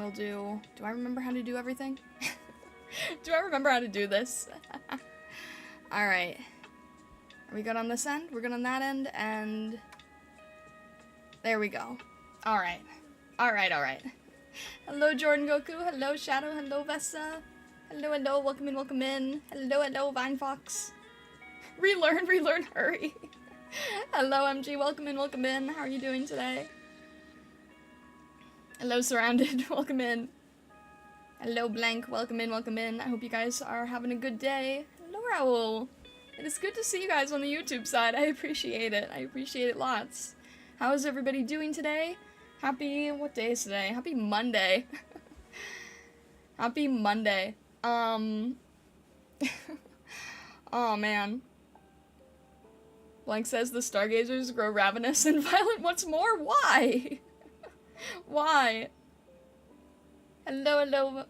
we'll do I remember how to do everything? Do I remember how to do this? Alright. Are we good on this end? We're good on that end, and there we go. Alright. Alright. Hello, Jordan Goku. Hello, Shadow. Hello, Vessa. Hello, welcome in. Hello, Vine Fox. Relearn, hurry. Hello, MG, welcome in. How are you doing today? Hello, Surrounded, welcome in. Hello, Blank, welcome in. I hope you guys are having a good day. Hello, Raoul. It is good to see you guys on the YouTube side. I appreciate it lots. How is everybody doing today? Happy, what day is today? Happy Monday. Happy Monday. Oh, man. Blank says the Stargazers grow ravenous and violent once more. Why? Why? Hello,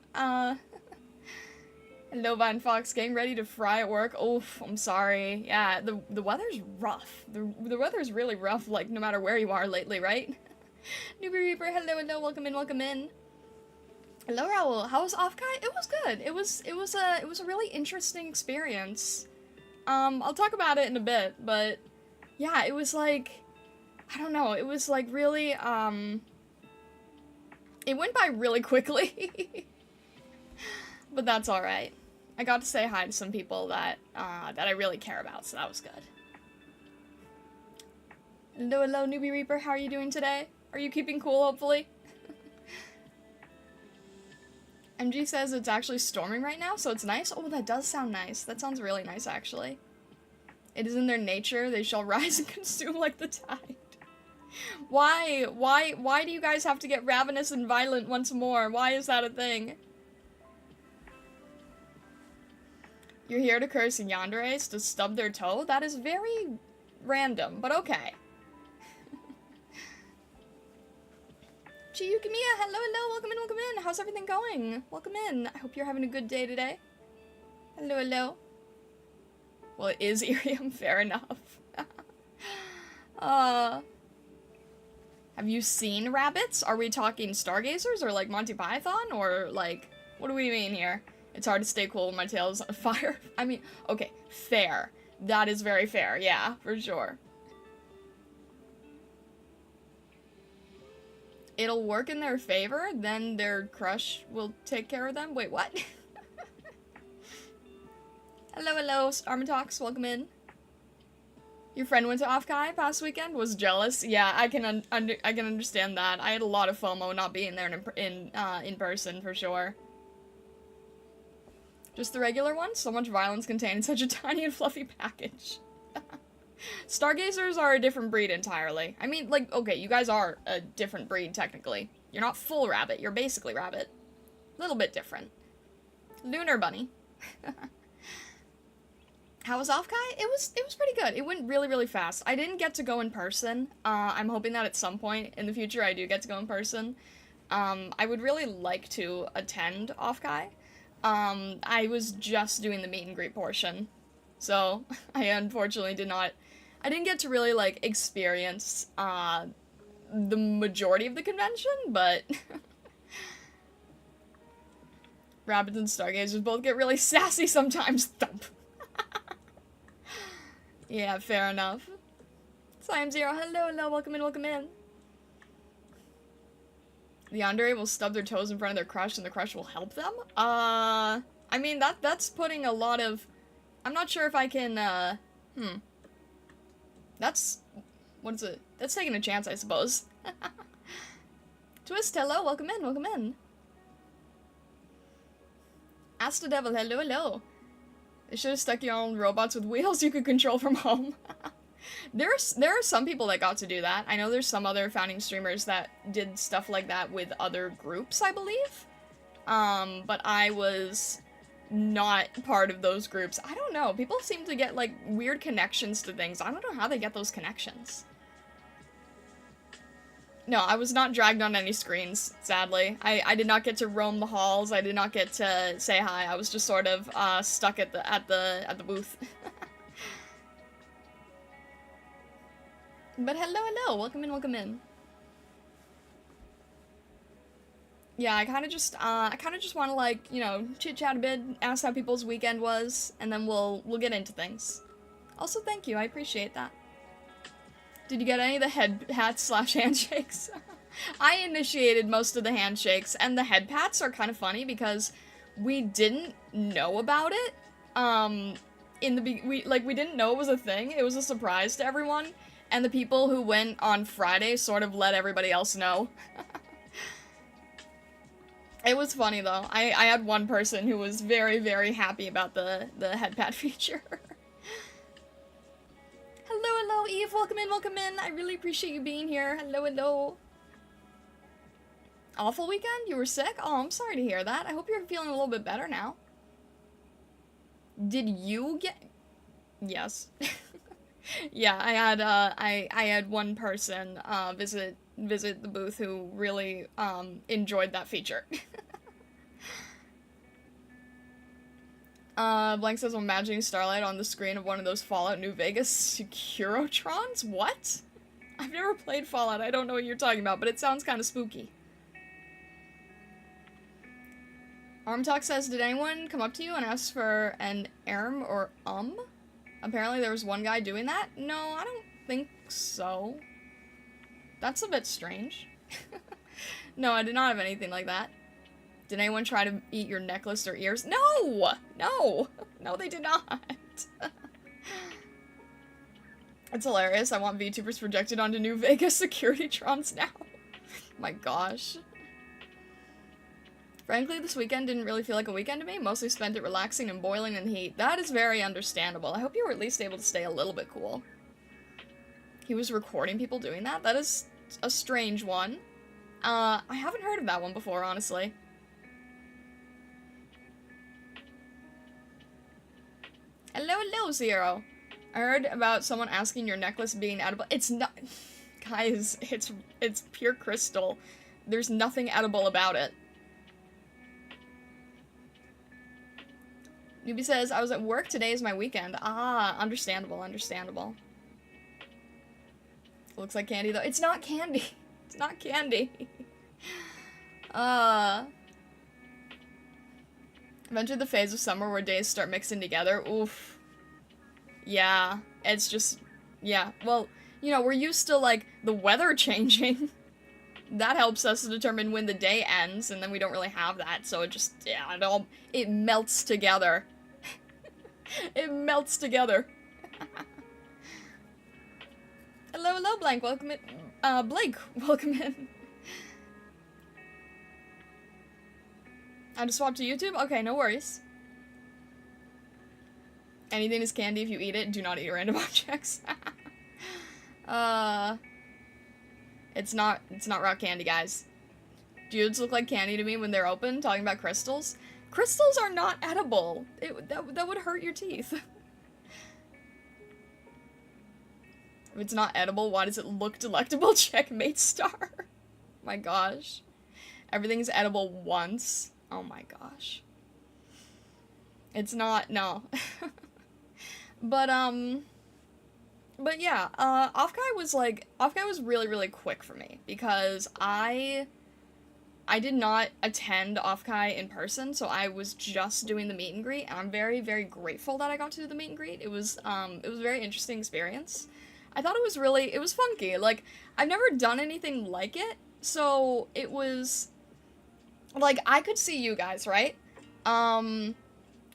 hello, Vine Fox. Getting ready to fry at work. Oof, I'm sorry. Yeah, the weather's rough. The weather's really rough, like, no matter where you are lately, right? Newbie Reaper, hello, welcome in. Hello, Raoul. How was Offkai? It was good. It was a really interesting experience. I'll talk about it in a bit, but yeah, it was like, I don't know, it was like really, it went by really quickly. But that's alright. I got to say hi to some people that I really care about, so that was good. Hello, Newbie Reaper, how are you doing today? Are you keeping cool, hopefully? MG says it's actually storming right now, so it's nice. Oh, that does sound nice. That sounds really nice, actually. It is in their nature. They shall rise and consume like the tide. Why do you guys have to get ravenous and violent once more? Why is that a thing? You're here to curse yanderes to stub their toe? That is very random, but okay. Chiyukimiya, hello, welcome in. How's everything going? Welcome in. I hope you're having a good day today. Hello. Well, it is IRIAM, fair enough. Have you seen rabbits? Are we talking Stargazers or like Monty Python or like, what do we mean here? It's hard to stay cool when my tail's on fire. I mean, okay, fair. That is very fair, yeah, for sure. It'll work in their favor, then their crush will take care of them? Wait, what? Hello, Armatox, welcome in. Your friend went to Offkai past weekend? Was jealous? Yeah, I can understand that. I had a lot of FOMO not being there in person, for sure. Just the regular one? So much violence contained in such a tiny and fluffy package. Stargazers are a different breed entirely. I mean, like, okay, you guys are a different breed, technically. You're not full rabbit, you're basically rabbit. A little bit different. Lunar bunny. How was Offkai? It was pretty good. It went really fast. I didn't get to go in person. I'm hoping that at some point in the future I do get to go in person. I would really like to attend Offkai. I was just doing the meet and greet portion. So, I unfortunately I didn't get to really, like, experience, the majority of the convention, but rabbits and stargazers both get really sassy sometimes. Thump. Yeah, fair enough. Siam Zero, hello, welcome in. The yandere will stub their toes in front of their crush and the crush will help them? I mean, that's putting a lot of... I'm not sure if I can, That's... what is it? That's taking a chance, I suppose. Twist, hello, welcome in. Astrodevil, hello. They should have stuck you on robots with wheels you could control from home. There are some people that got to do that. I know there's some other founding streamers that did stuff like that with other groups, I believe. But I was not part of those groups. I don't know. People seem to get, like, weird connections to things. I don't know how they get those connections. No, I was not dragged on any screens, sadly. I did not get to roam the halls. I did not get to say hi. I was just sort of stuck at the booth. But hello, welcome in. yeah, I kind of just want to, like, you know, chit chat a bit, ask how people's weekend was, and then we'll get into things. Also, thank you, I appreciate that. Did you get any of the head pats / handshakes? I initiated most of the handshakes, and the head pats are kind of funny because we didn't know about it. We didn't know it was a thing. It was a surprise to everyone, and the people who went on Friday sort of let everybody else know. It was funny though. I had one person who was very, very happy about the head pat feature. Hello, Eve. Welcome in. I really appreciate you being here. Hello. Awful weekend? You were sick? Oh, I'm sorry to hear that. I hope you're feeling a little bit better now. Did you get... Yes. Yeah, I had one person, visit the booth who really, enjoyed that feature. Blank says, I'm imagining Starlight on the screen of one of those Fallout New Vegas Securotrons? What? I've never played Fallout, I don't know what you're talking about, but it sounds kind of spooky. Armtalk says, did anyone come up to you and ask for an erm or Apparently there was one guy doing that? No, I don't think so. That's a bit strange. No, I did not have anything like that. Did anyone try to eat your necklace or ears? No! No! No, they did not. It's hilarious. I want VTubers projected onto New Vegas Securitytrons now. My gosh. Frankly, this weekend didn't really feel like a weekend to me. Mostly spent it relaxing and boiling in the heat. That is very understandable. I hope you were at least able to stay a little bit cool. He was recording people doing that? That is a strange one. I haven't heard of that one before, honestly. Hello, Zero. I heard about someone asking your necklace being edible. It's not... Guys, it's pure crystal. There's nothing edible about it. Newbie says, I was at work, today is my weekend. Ah, understandable. Looks like candy, though. It's not candy. It's not candy. I've entered the phase of summer where days start mixing together. Oof. Yeah, it's just... Yeah, well, you know, we're used to, like, the weather changing. That helps us to determine when the day ends, and then we don't really have that, so it just... Yeah, it melts together. It melts together. Hello, Blank, welcome in. Blake, welcome in. I just swapped to YouTube? Okay, no worries. Anything is candy if you eat it. Do not eat random objects. It's not rock candy, guys. Dudes look like candy to me when they're open, talking about crystals. Crystals are not edible. That would hurt your teeth. If it's not edible, why does it look delectable? Checkmate star. My gosh. Everything's edible once. Oh my gosh. It's not, no. But yeah, Offkai was really, really quick for me, because I did not attend Offkai in person, so I was just doing the meet and greet, and I'm very, very grateful that I got to do the meet and greet. It was a very interesting experience. I thought it was funky. Like, I've never done anything like it, so it was, like, I could see you guys, right?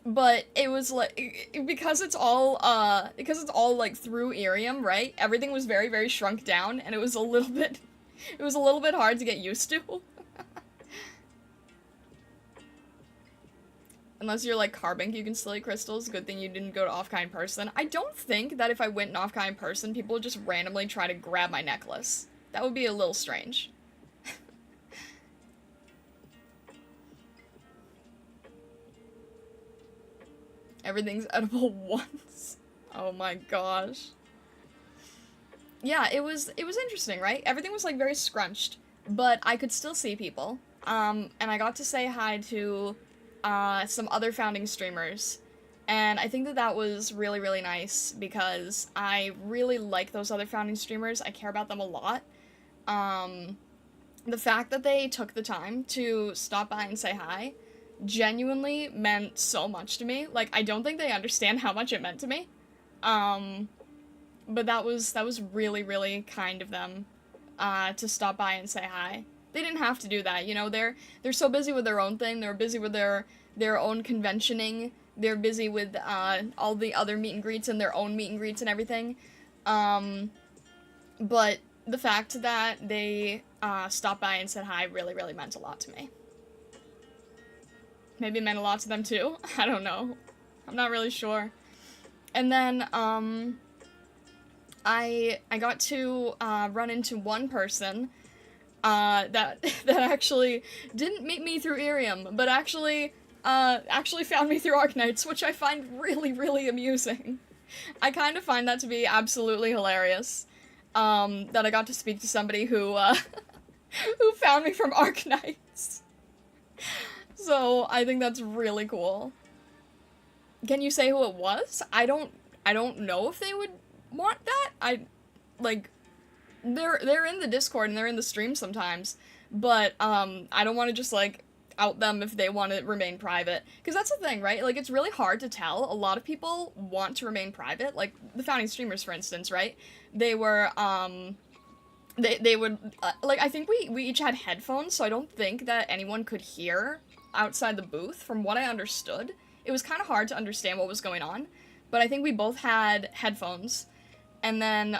But it was like, because it's all like through IRIAM, right? Everything was very, very shrunk down, and it was a little bit hard to get used to. Unless you're like Carbink, you can still eat crystals. Good thing you didn't go to Offkai in person. I don't think that if I went to Offkai in person, people would just randomly try to grab my necklace. That would be a little strange. Everything's edible once. Oh my gosh. Yeah, it was interesting, right? Everything was like very scrunched, but I could still see people. And I got to say hi to some other founding streamers. And I think that was really, really nice, because I really like those other founding streamers. I care about them a lot. the fact that they took the time to stop by and say hi genuinely meant so much to me. Like, I don't think they understand how much it meant to me. But that was really, really kind of them, to stop by and say hi. They didn't have to do that, you know, they're so busy with their own thing, they're busy with their own conventioning, they're busy with, all the other meet and greets and their own meet and greets and everything. But the fact that they, stopped by and said hi really, really meant a lot to me. Maybe it meant a lot to them too, I don't know. I'm not really sure. And then, I got to, run into one person, that actually didn't meet me through IRIAM, but actually found me through Arknights, which I find really, really amusing. I kind of find that to be absolutely hilarious, that I got to speak to somebody who, who found me from Arknights. So, I think that's really cool. Can you say who it was? I don't know if they would want that. They're in the Discord and they're in the stream sometimes, but, I don't want to just, like, out them if they want to remain private. Because that's the thing, right? Like, it's really hard to tell. A lot of people want to remain private. Like, the founding streamers, for instance, right? They were, they would, like, I think we each had headphones, so I don't think that anyone could hear outside the booth, from what I understood. It was kind of hard to understand what was going on, but I think we both had headphones. And then,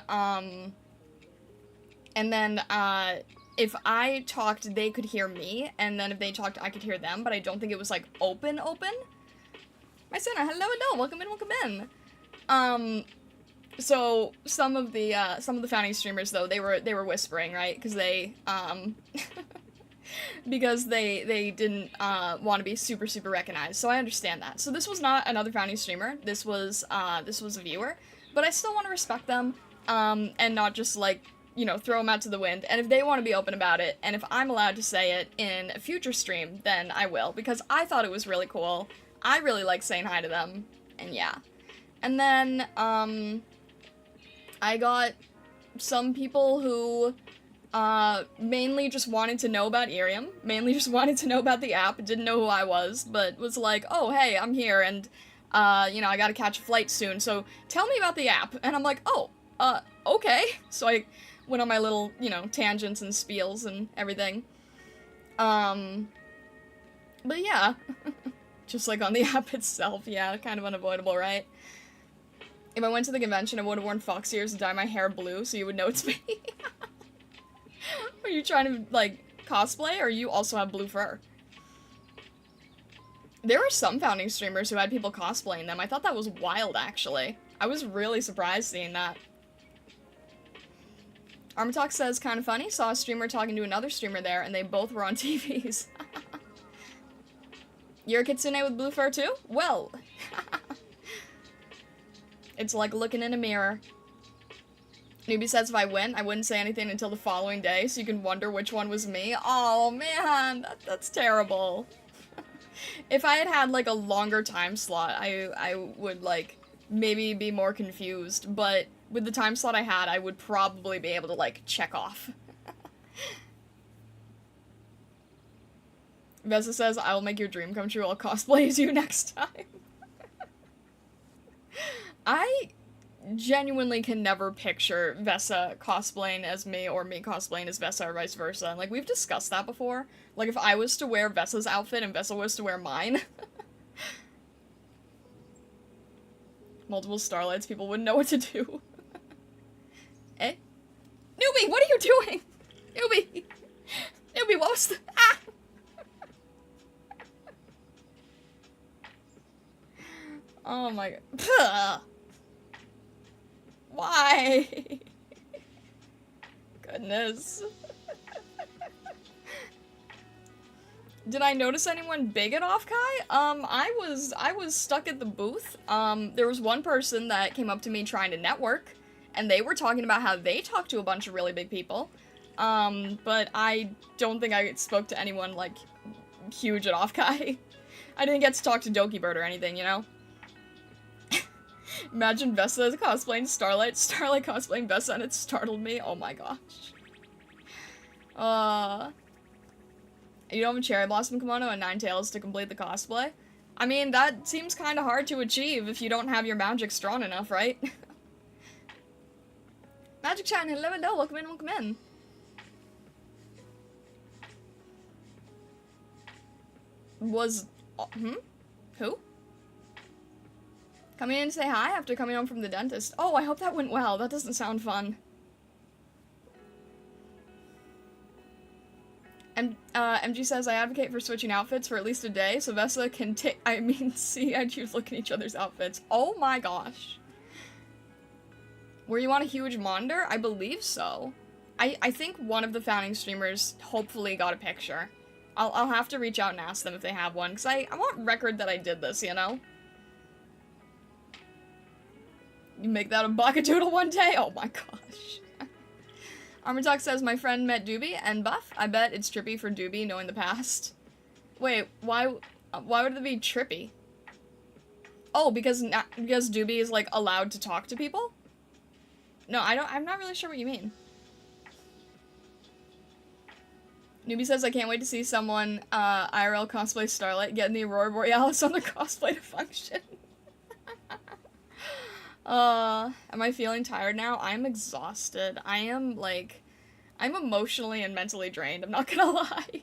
if I talked, they could hear me, and then if they talked, I could hear them, but I don't think it was, like, open. My Senna, hello, welcome in. So, some of the founding streamers, though, they were whispering, right, because they, because they didn't, want to be super, super recognized, so I understand that. So this was not another founding streamer, this was a viewer, but I still want to respect them, and not just, like, you know, throw them out to the wind, and if they want to be open about it, and if I'm allowed to say it in a future stream, then I will, because I thought it was really cool, I really like saying hi to them, and yeah. And then, I got some people who, mainly just wanted to know about IRIAM, mainly just wanted to know about the app, didn't know who I was, but was like, oh, hey, I'm here, and, you know, I gotta catch a flight soon, so tell me about the app, and I'm like, oh, okay, so I went on my little, you know, tangents and spiels and everything. But yeah, just like on the app itself, yeah, kind of unavoidable, right? If I went to the convention, I would have worn fox ears and dye my hair blue so you would know it's me. Are you trying to, like, cosplay, or you also have blue fur? There were some founding streamers who had people cosplaying them. I thought that was wild, actually. I was really surprised seeing that. Armatalk says, kind of funny, saw a streamer talking to another streamer there, and they both were on TVs. You're a kitsune with blue fur too? Well. It's like looking in a mirror. Newbie says if I win, I wouldn't say anything until the following day, so you can wonder which one was me. Oh man, that's terrible. If I had had, like, a longer time slot, I would, like, maybe be more confused, but with the time slot I had, I would probably be able to, like, check off. Vesa says, I will make your dream come true, I'll cosplay as you next time. I genuinely can never picture Vesa cosplaying as me or me cosplaying as Vesa or vice versa. And, like, we've discussed that before. Like, if I was to wear Vesa's outfit and Vesa was to wear mine. Multiple starlights, people wouldn't know what to do. Eh? Newbie, what are you doing? Newbie! Newbie, what was the- Ah! Oh my god. Puh. Why? Goodness. Did I notice anyone big at Offkai? I was stuck at the booth. There was one person that came up to me trying to network, and they were talking about how they talked to a bunch of really big people. But I don't think I spoke to anyone, like, huge at Offkai. I didn't get to talk to Dokibird or anything, you know? Imagine Vesa cosplaying Starlight, Starlight cosplaying Vesa, and it startled me. Oh my gosh. You don't have a Cherry Blossom kimono and 9 tails to complete the cosplay? I mean, that seems kind of hard to achieve if you don't have your magic strong enough, right? Magic Chat, hello, welcome in, welcome in. Who? Coming in to say hi after coming home from the dentist. Oh, I hope that went well. That doesn't sound fun. MG says, I advocate for switching outfits for at least a day so Vessa can see and you look at each other's outfits. Oh my gosh. Were you on a huge monitor? I believe so. I think one of the founding streamers hopefully got a picture. I'll have to reach out and ask them if they have one, because I want record that I did this, you know? You make that a Bakadoodle one day? Oh my gosh. Armatalk says, my friend met Doobie and Buff. I bet it's trippy for Doobie knowing the past. Wait, why would it be trippy? Oh, because Doobie is, like, allowed to talk to people? No, I'm not really sure what you mean. Newbie says, I can't wait to see someone, IRL cosplay Starlight getting the Aurora Borealis on the cosplay to function. Am I feeling tired now? I'm exhausted. I'm emotionally and mentally drained, I'm not gonna lie.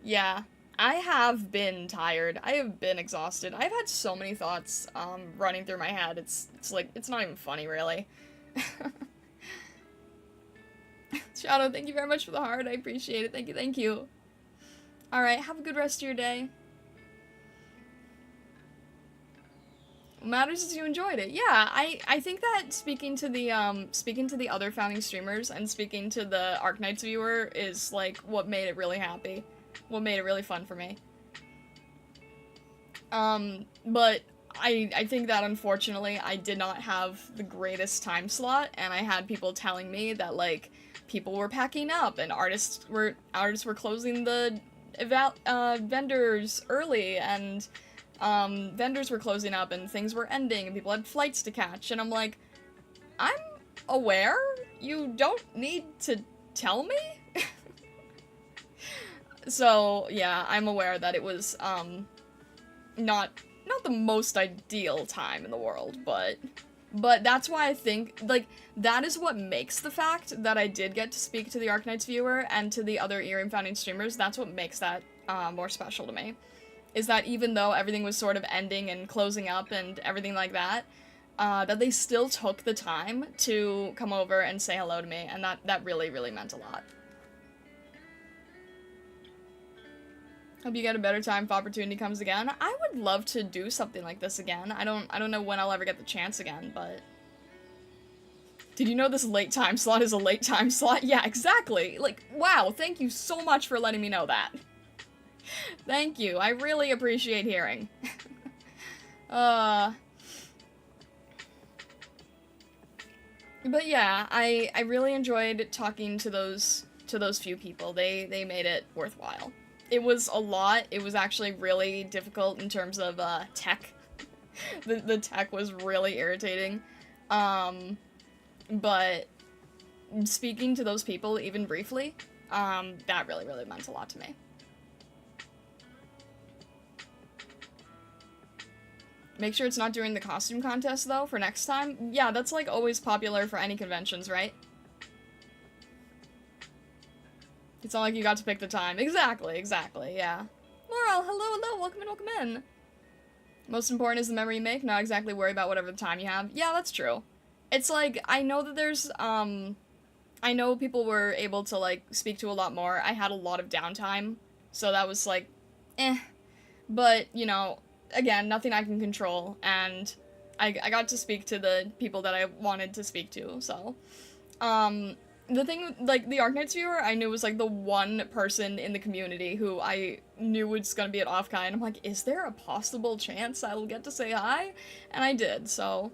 Yeah, I have been tired. I have been exhausted. I've had so many thoughts, running through my head. It's not even funny, really. Shadow, thank you very much for the heart. I appreciate it. Thank you. Alright, have a good rest of your day. What matters is you enjoyed it. Yeah, I think that speaking to the other founding streamers and speaking to the Arknights viewer is, like, what made it really happy. What made it really fun for me. But I think that, unfortunately, I did not have the greatest time slot, and I had people telling me that, like, people were packing up, and artists were closing the vendors early, and, vendors were closing up, and things were ending, and people had flights to catch, and I'm like, I'm aware? You don't need to tell me? So, yeah, I'm aware that it was, not the most ideal time in the world, but that's why I think, like, that is what makes the fact that I did get to speak to the Arknights viewer and to the other IRIAM founding streamers, that's what makes that, more special to me. Is that even though everything was sort of ending and closing up and everything like that, that they still took the time to come over and say hello to me, and that really, really meant a lot. Hope you get a better time if opportunity comes again. I would love to do something like this again. I don't know when I'll ever get the chance again, but... Did you know this late time slot is a late time slot? Yeah, exactly! Like, wow, thank you so much for letting me know that. Thank you, I really appreciate hearing. But yeah, I really enjoyed talking to those few people. They made it worthwhile. It was a lot. It was actually really difficult in terms of, tech. The tech was really irritating. But speaking to those people, even briefly, that really, really meant a lot to me. Make sure it's not during the costume contest, though, for next time. Yeah, that's, like, always popular for any conventions, right? It's not like you got to pick the time. Exactly, yeah. Moral, hello, welcome in. Most important is the memory you make, not exactly worry about whatever the time you have. Yeah, that's true. It's like, I know that there's, I know people were able to, like, speak to a lot more. I had a lot of downtime, so that was, like, eh. But, you know, again, nothing I can control, and I got to speak to the people that I wanted to speak to, so, the thing, like, the Arknights viewer, I knew was, like, the one person in the community who I knew was gonna be at Offkai, and I'm like, is there a possible chance I'll get to say hi? And I did, so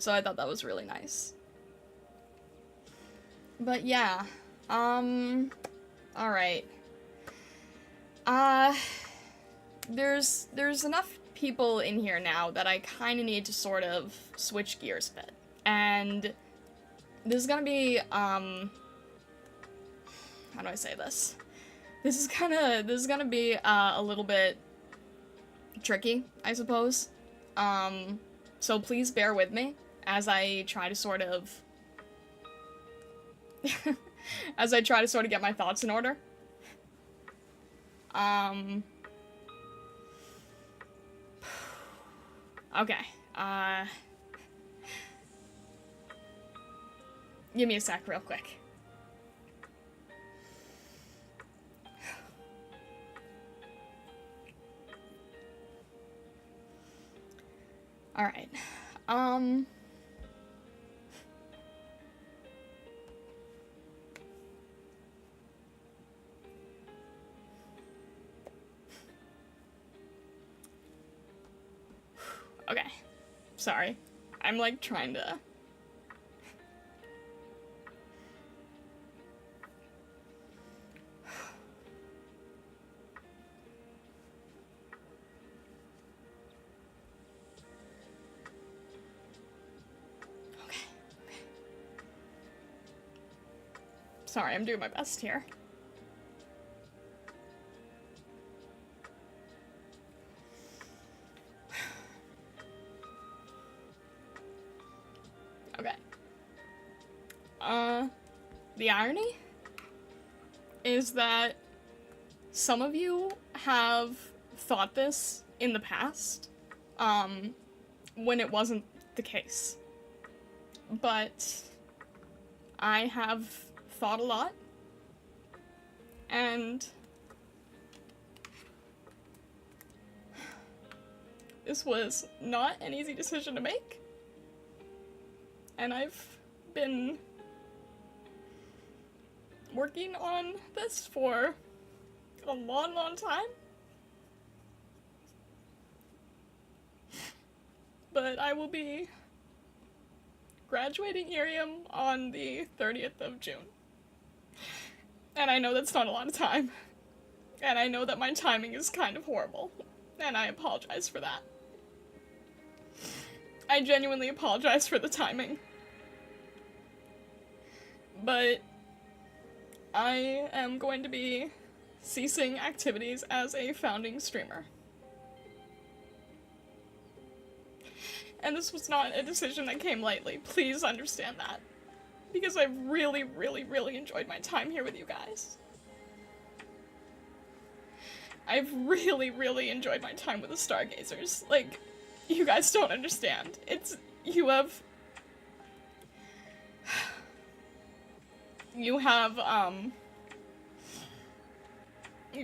I thought that was really nice. But yeah, alright. There's enough people in here now that I kinda need to sort of switch gears a bit. And This is gonna be, how do I say this? This is gonna be, a little bit tricky, I suppose. So please bear with me as I try to sort of as I try to sort of get my thoughts in order. Okay. Give me a sec real quick. Alright. Okay. Sorry. I'm like trying to... Sorry, I'm doing my best here. Okay. The irony is that some of you have thought this in the past, when it wasn't the case. But I have thought a lot, and this was not an easy decision to make, and I've been working on this for a long, long time, but I will be graduating IRIAM on the 30th of June. And I know that's not a lot of time. And I know that my timing is kind of horrible. And I apologize for that. I genuinely apologize for the timing. But I am going to be ceasing activities as a founding streamer. And this was not a decision that came lightly. Please understand that. Because I've really, really, really enjoyed my time here with you guys. I've really, really enjoyed my time with the Stargazers. Like, you guys don't understand. You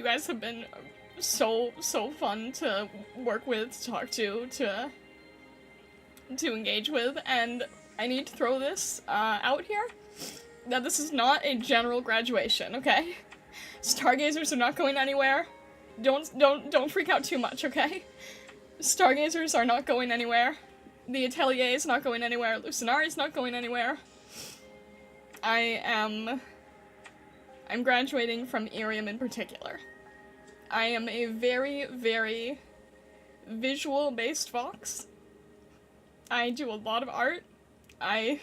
guys have been so fun to work with, to talk to engage with, and I need to throw this out here, that this is not a general graduation, okay? Stargazers are not going anywhere. Don't freak out too much, okay? Stargazers are not going anywhere. The Atelier is not going anywhere. Lucinari is not going anywhere. I'm graduating from IRIAM in particular. I am a very, very visual-based fox. I do a lot of art. I've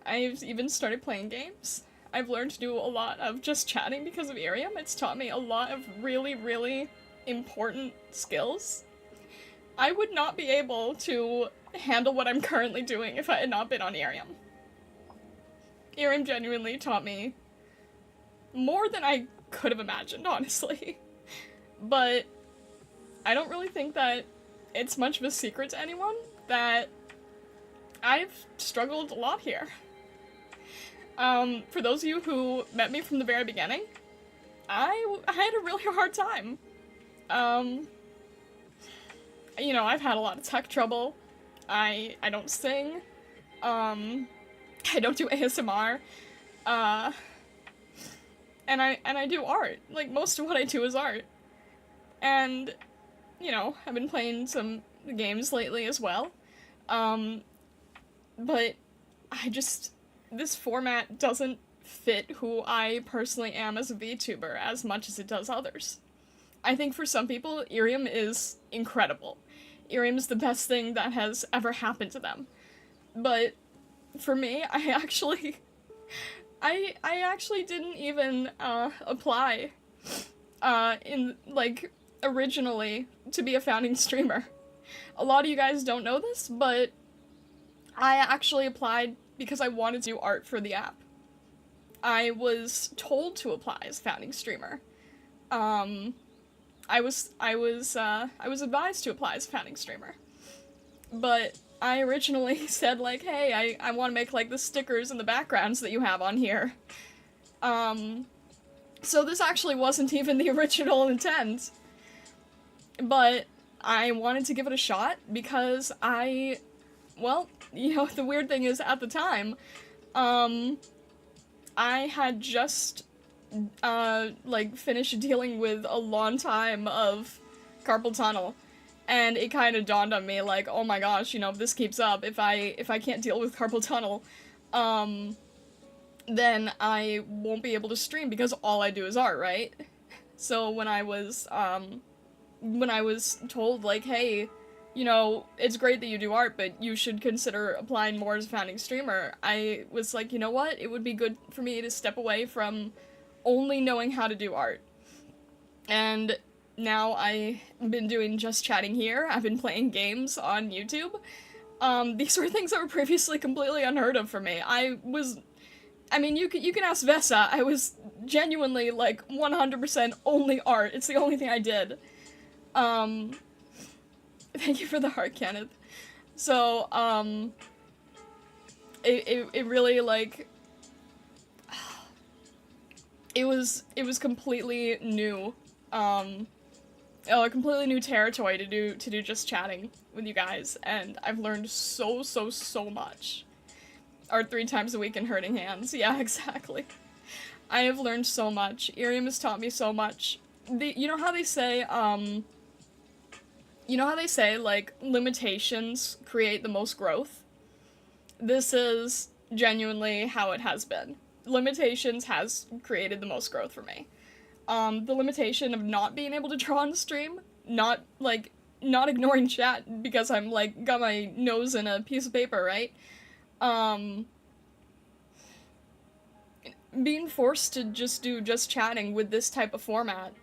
even started playing games. I've learned to do a lot of just chatting because of IRIAM. It's taught me a lot of really, really important skills. I would not be able to handle what I'm currently doing if I had not been on IRIAM. IRIAM genuinely taught me more than I could have imagined, honestly. But I don't really think that it's much of a secret to anyone that I've struggled a lot here. For those of you who met me from the very beginning, I had a really hard time. You know, I've had a lot of tech trouble. I don't sing. I don't do ASMR. And I do art. Like, most of what I do is art. And, you know, I've been playing some games lately as well. But this format doesn't fit who I personally am as a VTuber as much as it does others. I think for some people, IRIAM is incredible. IRIAM is the best thing that has ever happened to them. But for me, I actually didn't even, apply, originally to be a founding streamer. A lot of you guys don't know this, but I actually applied because I wanted to do art for the app. I was told to apply as founding streamer. I was advised to apply as founding streamer. But I originally said, like, hey, I want to make, like, the stickers and the backgrounds that you have on here. So this actually wasn't even the original intent. But I wanted to give it a shot because well, you know, the weird thing is, at the time, I had just, finished dealing with a long time of carpal tunnel, and it kind of dawned on me, like, oh my gosh, you know, if this keeps up, if I can't deal with carpal tunnel, then I won't be able to stream, because all I do is art, right? So when I was told, like, hey, you know, it's great that you do art, but you should consider applying more as a founding streamer, I was like, you know what, it would be good for me to step away from only knowing how to do art. And now I've been doing just chatting here, I've been playing games on YouTube. These were things that were previously completely unheard of for me. I mean, you can ask Vesa, I was genuinely, like, 100% only art, it's the only thing I did. Thank you for the heart, Kenneth. So, it really, like, it was completely new, a completely new territory to do just chatting with you guys, and I've learned so much. Art 3 times a week and hurting hands, yeah, exactly. I have learned so much. IRIAM has taught me so much. You know how they say, like, limitations create the most growth? This is genuinely how it has been. Limitations has created the most growth for me. The limitation of not being able to draw on stream, not ignoring chat because I'm, like, got my nose in a piece of paper, right? Being forced to just do just chatting with this type of format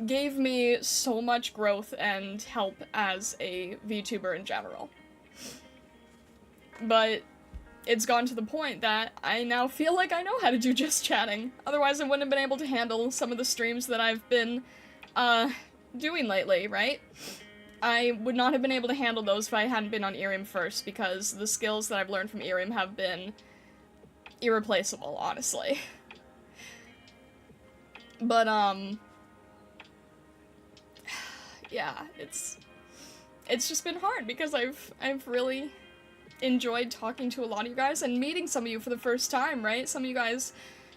gave me so much growth and help as a VTuber in general. But it's gone to the point that I now feel like I know how to do just chatting. Otherwise I wouldn't have been able to handle some of the streams that I've been, doing lately, right? I would not have been able to handle those if I hadn't been on IRIAM first, because the skills that I've learned from IRIAM have been irreplaceable, honestly. But, yeah, it's just been hard, because I've really enjoyed talking to a lot of you guys, and meeting some of you for the first time, right? Some of you guys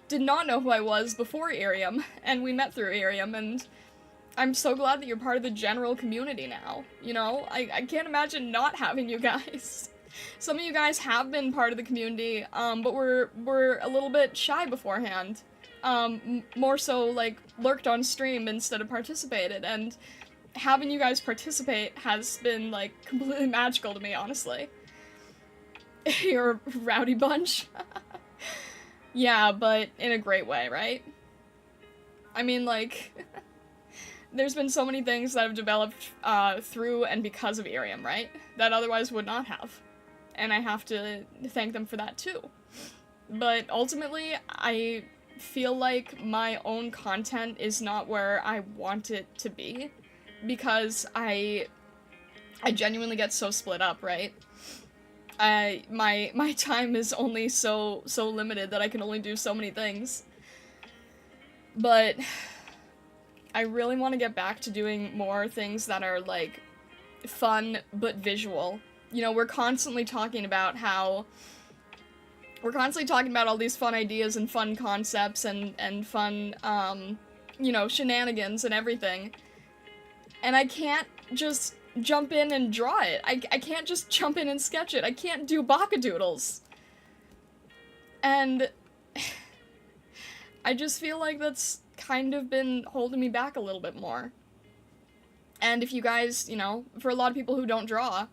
did not know who I was before IRIAM, and we met through IRIAM, and I'm so glad that you're part of the general community now, you know? I can't imagine not having you guys. Some of you guys have been part of the community, but were a little bit shy beforehand. More so, like, lurked on stream instead of participated, and having you guys participate has been, like, completely magical to me, honestly. You're a rowdy bunch. Yeah, but in a great way, right? I mean, like, there's been so many things that I've developed through and because of IRIAM, right? That otherwise would not have. And I have to thank them for that too. But ultimately, I feel like my own content is not where I want it to be, because I genuinely get so split up, right? My time is only so limited that I can only do so many things. But I really want to get back to doing more things that are, like, fun but visual. You know, we're constantly talking about all these fun ideas and fun concepts and fun, you know, shenanigans and everything. And I can't just jump in and draw it. I can't just jump in and sketch it. I can't do baka-doodles. And I just feel like that's kind of been holding me back a little bit more. And if you guys, you know, for a lot of people who don't draw,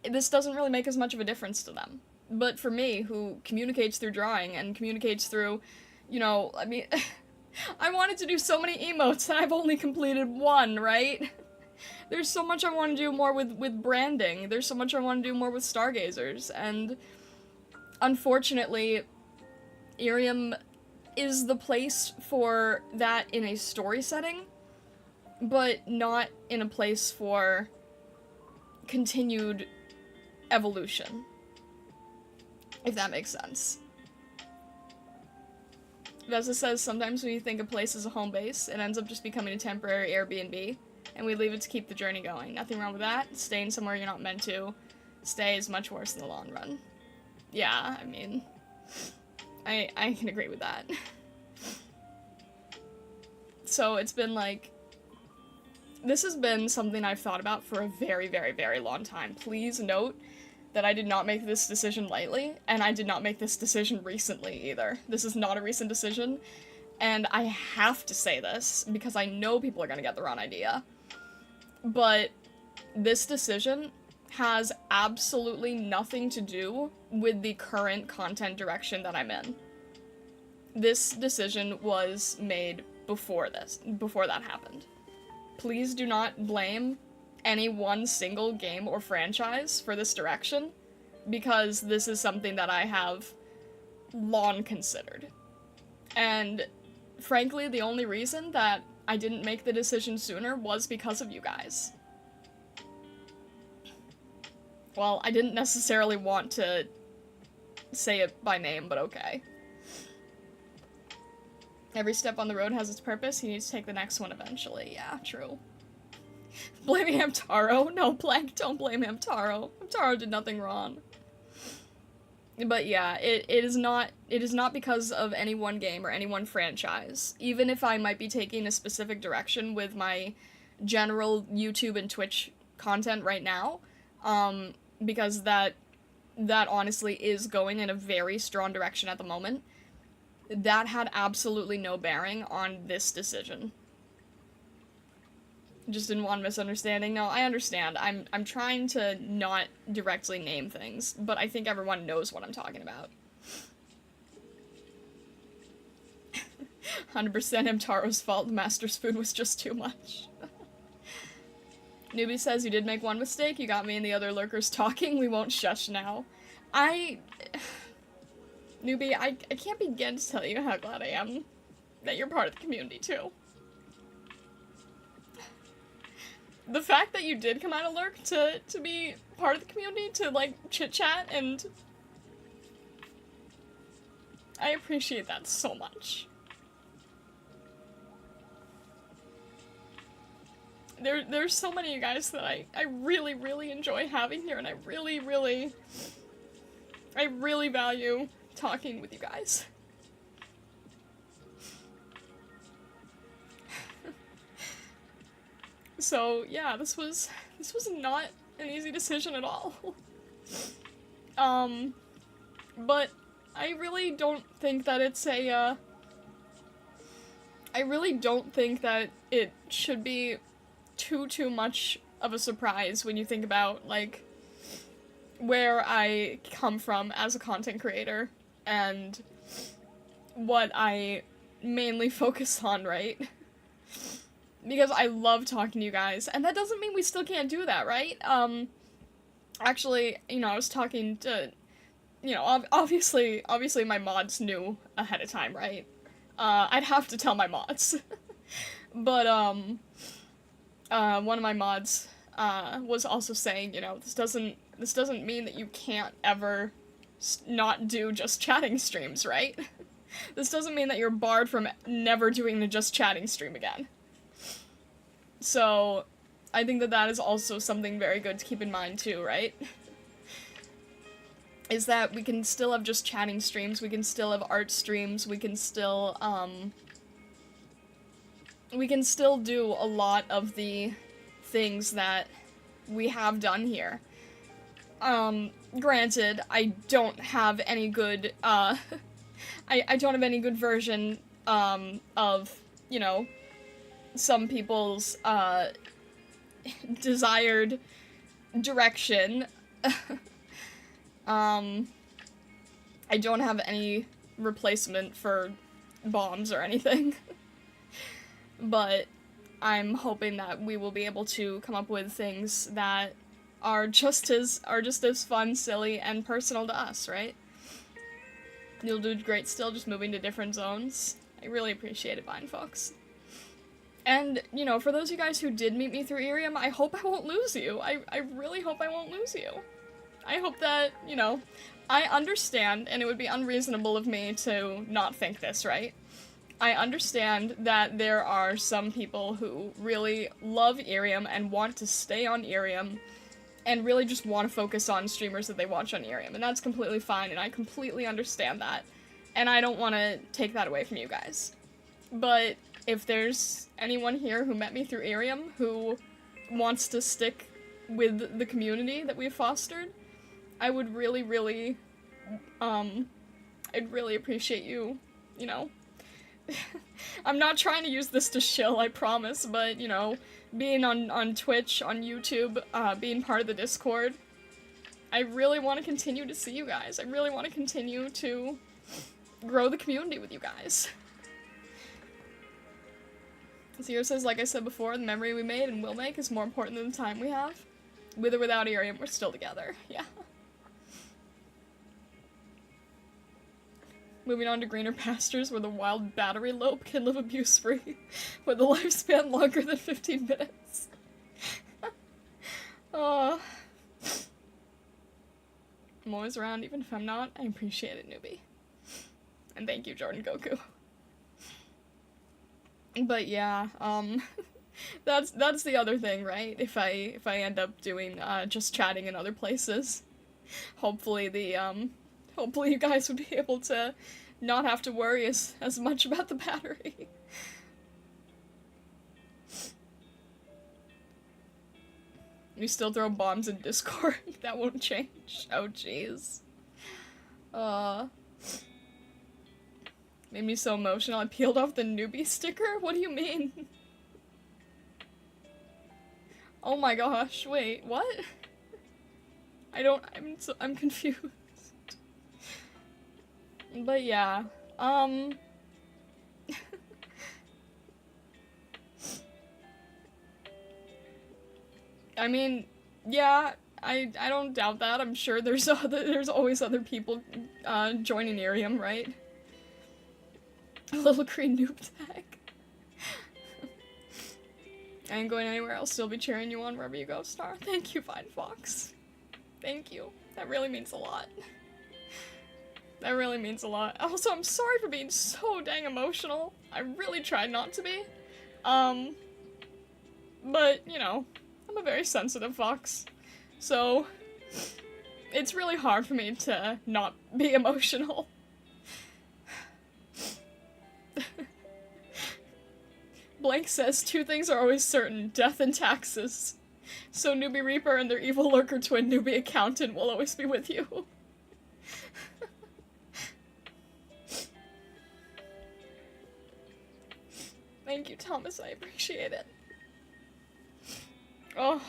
this doesn't really make as much of a difference to them. But for me, who communicates through drawing and communicates through, you know, I mean, I wanted to do so many emotes and I've only completed one, right? There's so much I want to do more with branding. There's so much I want to do more with stargazers, and unfortunately, IRIAM is the place for that in a story setting, but not in a place for continued evolution, if that makes sense. Vesa says, sometimes when you think a place is a home base, it ends up just becoming a temporary Airbnb, and we leave it to keep the journey going. Nothing wrong with that. Staying somewhere you're not meant to stay is much worse in the long run. Yeah, I mean, I can agree with that. So it's been like, this has been something I've thought about for a very, very, very long time. Please note that I did not make this decision lightly, and I did not make this decision recently either. This is not a recent decision, and I have to say this because I know people are gonna get the wrong idea. But this decision has absolutely nothing to do with the current content direction that I'm in. This decision was made before that happened. Please do not blame any one single game or franchise for this direction, because this is something that I have long considered. And frankly, the only reason that I didn't make the decision sooner was because of you guys. Well, I didn't necessarily want to say it by name, but okay. Every step on the road has its purpose. You need to take the next one eventually. Yeah, true. Blaming Hamtaro? No, Blank, don't blame Hamtaro. Hamtaro did nothing wrong. But yeah, it is not because of any one game or any one franchise. Even if I might be taking a specific direction with my general YouTube and Twitch content right now, because that honestly is going in a very strong direction at the moment, that had absolutely no bearing on this decision. Just didn't want misunderstanding. No, I understand. I'm trying to not directly name things, but I think everyone knows what I'm talking about. 100% Hamtaro's fault. The master's food was just too much. Newbie says, you did make one mistake. You got me and the other lurkers talking. We won't shush now. Newbie, I can't begin to tell you how glad I am that you're part of the community, too. The fact that you did come out of Lurk to be part of the community, to, like, chit-chat, and I appreciate that so much. There's so many of you guys that I really, really enjoy having here, and I really, really value talking with you guys. So, yeah, this was not an easy decision at all. But I really don't think that it's I really don't think that it should be too much of a surprise when you think about, like, where I come from as a content creator and what I mainly focus on, right? Because I love talking to you guys, and that doesn't mean we still can't do that, right? Actually, you know, I was talking to, you know, obviously my mods knew ahead of time, right? I'd have to tell my mods. But, one of my mods, was also saying, you know, this doesn't mean that you can't ever not do just chatting streams, right? This doesn't mean that you're barred from never doing the just chatting stream again. So, I think that is also something very good to keep in mind too, right? Is that we can still have just chatting streams, we can still have art streams, we can still do a lot of the things that we have done here. Granted, I don't have any good, I don't have any good version, of, you know, some people's, desired direction. I don't have any replacement for bombs or anything. But I'm hoping that we will be able to come up with things that are just as fun, silly, and personal to us, right? You'll do great still just moving to different zones. I really appreciate it, Vine Fox. And, you know, for those of you guys who did meet me through IRIAM, I hope I won't lose you. I really hope I won't lose you. I hope that, you know, I understand, and it would be unreasonable of me to not think this, right? I understand that there are some people who really love IRIAM and want to stay on IRIAM and really just want to focus on streamers that they watch on IRIAM, and that's completely fine, and I completely understand that, and I don't want to take that away from you guys. But if there's anyone here who met me through IRIAM who wants to stick with the community that we've fostered, I would really, I'd really appreciate you, you know. I'm not trying to use this to shill, I promise, but, you know, being on Twitch, on YouTube, being part of the Discord, I really want to continue to see you guys. I really want to continue to grow the community with you guys. Zero says, like I said before, the memory we made and will make is more important than the time we have. With or without IRIAM, we're still together. Yeah. Moving on to greener pastures where the wild battery lope can live abuse-free, with a lifespan longer than 15 minutes. I'm always around, even if I'm not. I appreciate it, newbie. And thank you, Jordan Goku. But yeah, that's the other thing, right? If I end up doing, just chatting in other places, hopefully hopefully you guys would be able to not have to worry as much about the battery. You still throw bombs in Discord? That won't change. Oh, jeez. Made me so emotional. I peeled off the newbie sticker? What do you mean? Oh my gosh, wait, what? I'm confused. But yeah, I mean, yeah, I don't doubt that. I'm sure there's always other people, joining IRIAM, right? A little green noob tag. I ain't going anywhere, I'll still be cheering you on wherever you go, Star. Thank you, Vine Fox. Thank you. That really means a lot. That really means a lot. Also, I'm sorry for being so dang emotional. I really tried not to be. But, you know, I'm a very sensitive fox. So, it's really hard for me to not be emotional. Blank says, 2 things are always certain, death and taxes. So Newbie Reaper and their evil lurker twin Newbie Accountant will always be with you. Thank you, Thomas, I appreciate it. Oh,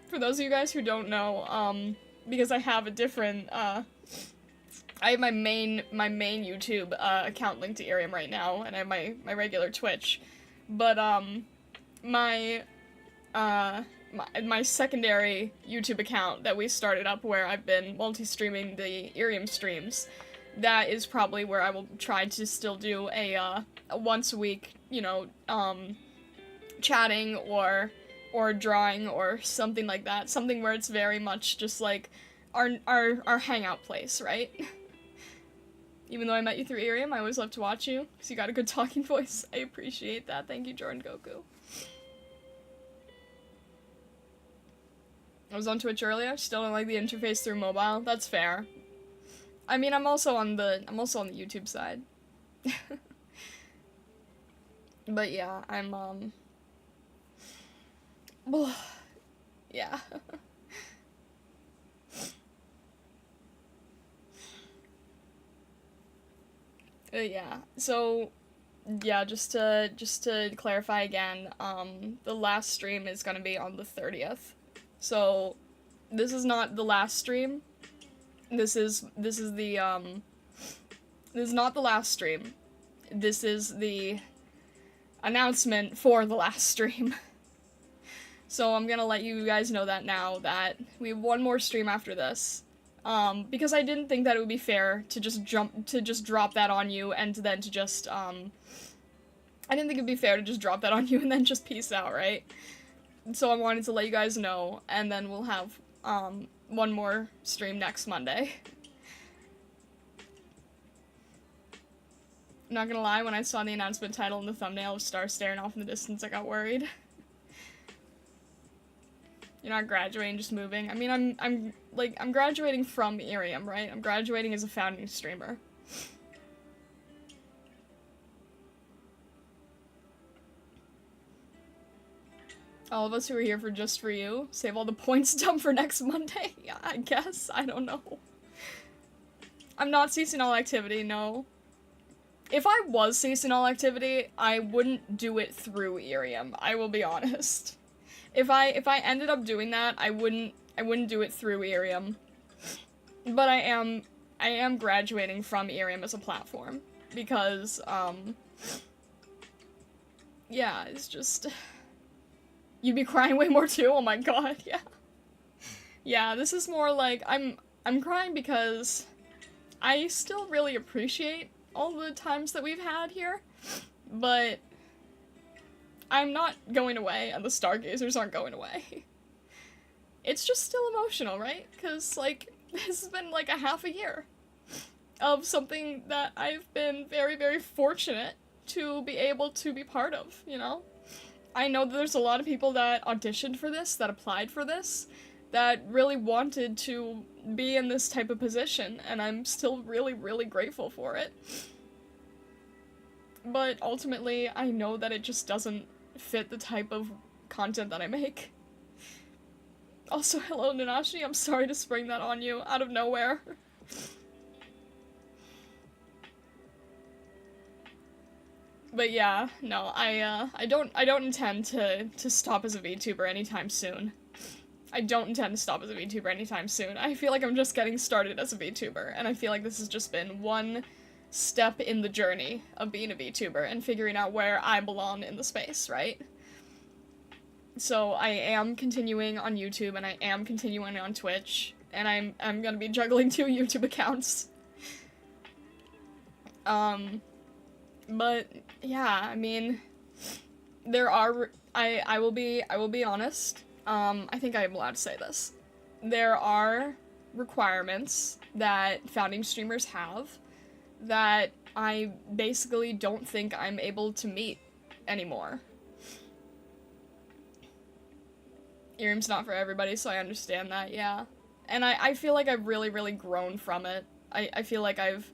for those of you guys who don't know, because I have a different, I have my main YouTube, account linked to IRIAM right now, and I have my regular Twitch. But, my secondary YouTube account that we started up where I've been multi-streaming the IRIAM streams, that is probably where I will try to still do a once a week, you know, chatting or drawing or something like that. Something where it's very much just like our hangout place, right? Even though I met you through IRIAM, I always love to watch you, because you got a good talking voice. I appreciate that. Thank you, Jordan Goku. I was on Twitch earlier, still don't like the interface through mobile. That's fair. I mean, I'm also on the YouTube side. But yeah, I'm, yeah. Yeah, so, yeah, just to clarify again, the last stream is gonna be on the 30th. So, this is not the last stream. This is the This is not the last stream. This is the announcement for the last stream. So I'm gonna let you guys know that now, that we have one more stream after this. Because I didn't think that it would be fair to just drop that on you and then to just, I didn't think it'd be fair to just drop that on you and then just peace out, right? So I wanted to let you guys know, and then we'll have, one more stream next Monday. Not gonna lie, when I saw the announcement title and the thumbnail of Star staring off in the distance, I got worried. You're not graduating, just moving. I mean, I'm graduating from IRIAM, right? I'm graduating as a founding streamer. All of us who are here for just for you, save all the points dump for next Monday? Yeah, I guess. I don't know. I'm not ceasing all activity, no. If I was ceasing all activity, I wouldn't do it through IRIAM, I will be honest. If I ended up doing that, I wouldn't do it through IRIAM. But I am graduating from IRIAM as a platform. Because, yeah, it's just... You'd be crying way more too? Oh my god, yeah. Yeah, this is more like, I'm crying because I still really appreciate all the times that we've had here, but I'm not going away, and the Stargazers aren't going away. It's just still emotional, right? Because, like, this has been, like, a half a year of something that I've been very, very fortunate to be able to be part of, you know? I know that there's a lot of people that auditioned for this, that applied for this, that really wanted to be in this type of position, and I'm still really, really grateful for it. But ultimately, I know that it just doesn't fit the type of content that I make. Also, hello Nanashi, I'm sorry to spring that on you out of nowhere. But yeah, no, I don't intend to stop as a VTuber anytime soon. I don't intend to stop as a VTuber anytime soon. I feel like I'm just getting started as a VTuber, and I feel like this has just been one step in the journey of being a VTuber and figuring out where I belong in the space, right? So I am continuing on YouTube, and I am continuing on Twitch, and I'm gonna be juggling 2 YouTube accounts. But yeah, I mean, there are, I will be honest, I think I am allowed to say this. There are requirements that founding streamers have that I basically don't think I'm able to meet anymore. IRIAM's not for everybody, so I understand that, yeah. And I feel like I've really, really grown from it. I feel like I've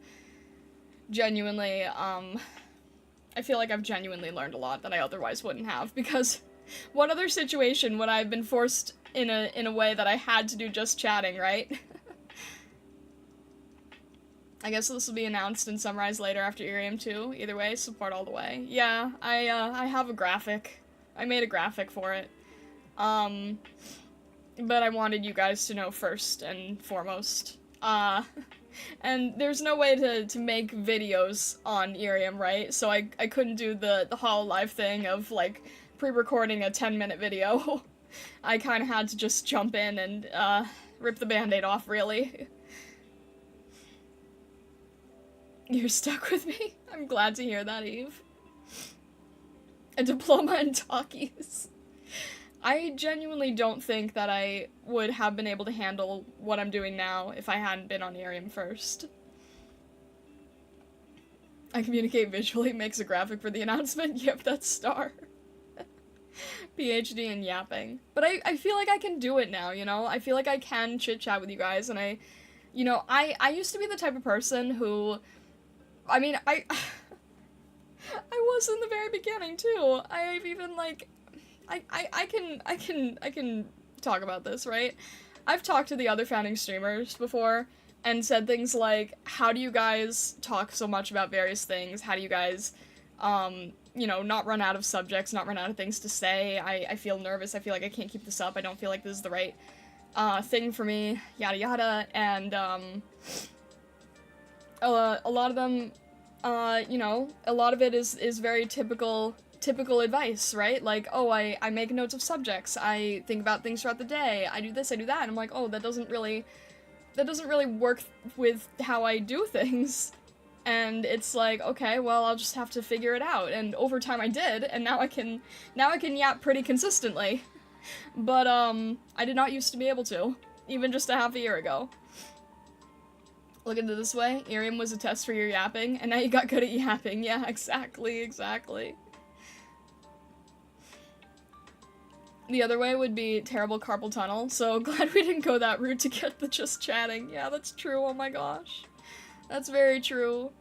genuinely, I feel like I've genuinely learned a lot that I otherwise wouldn't have, because one other situation when I've been forced in a way that I had to do just chatting, right? I guess this will be announced and summarized later after IRIAM 2. Either way, support all the way. Yeah, I have a graphic. I made a graphic for it. But I wanted you guys to know first and foremost. And there's no way to make videos on IRIAM, right? So I couldn't do the HoloLive thing of, like, pre-recording a 10-minute video. I kind of had to just jump in and, rip the band-aid off, really. You're stuck with me? I'm glad to hear that, Eve. A diploma in talkies. I genuinely don't think that I would have been able to handle what I'm doing now if I hadn't been on IRIAM first. I communicate visually, makes a graphic for the announcement. Yep, that's Star. PhD in yapping. But I feel like I can do it now, you know? I feel like I can chit-chat with you guys, and I used to be the type of person who, I mean, I was in the very beginning, too. I've even, like, I can talk about this, right? I've talked to the other founding streamers before and said things like, how do you guys talk so much about various things? How do you guys, not run out of subjects, not run out of things to say? I feel nervous. I feel like I can't keep this up. I don't feel like this is the right, thing for me, yada yada. And a lot of them, you know, a lot of it is very typical advice, right? Like, oh, I make notes of subjects, I think about things throughout the day, I do this, I do that, and I'm like, oh, that doesn't really work with how I do things. And it's like, okay, well, I'll just have to figure it out. And over time I did, and now I can yap pretty consistently. But, I did not used to be able to, even just a half a year ago. Look at it this way, IRIAM was a test for your yapping, and now you got good at yapping. Yeah, exactly, exactly. The other way would be terrible carpal tunnel, so glad we didn't go that route to get the just chatting. Yeah, that's true, oh my gosh. That's very true.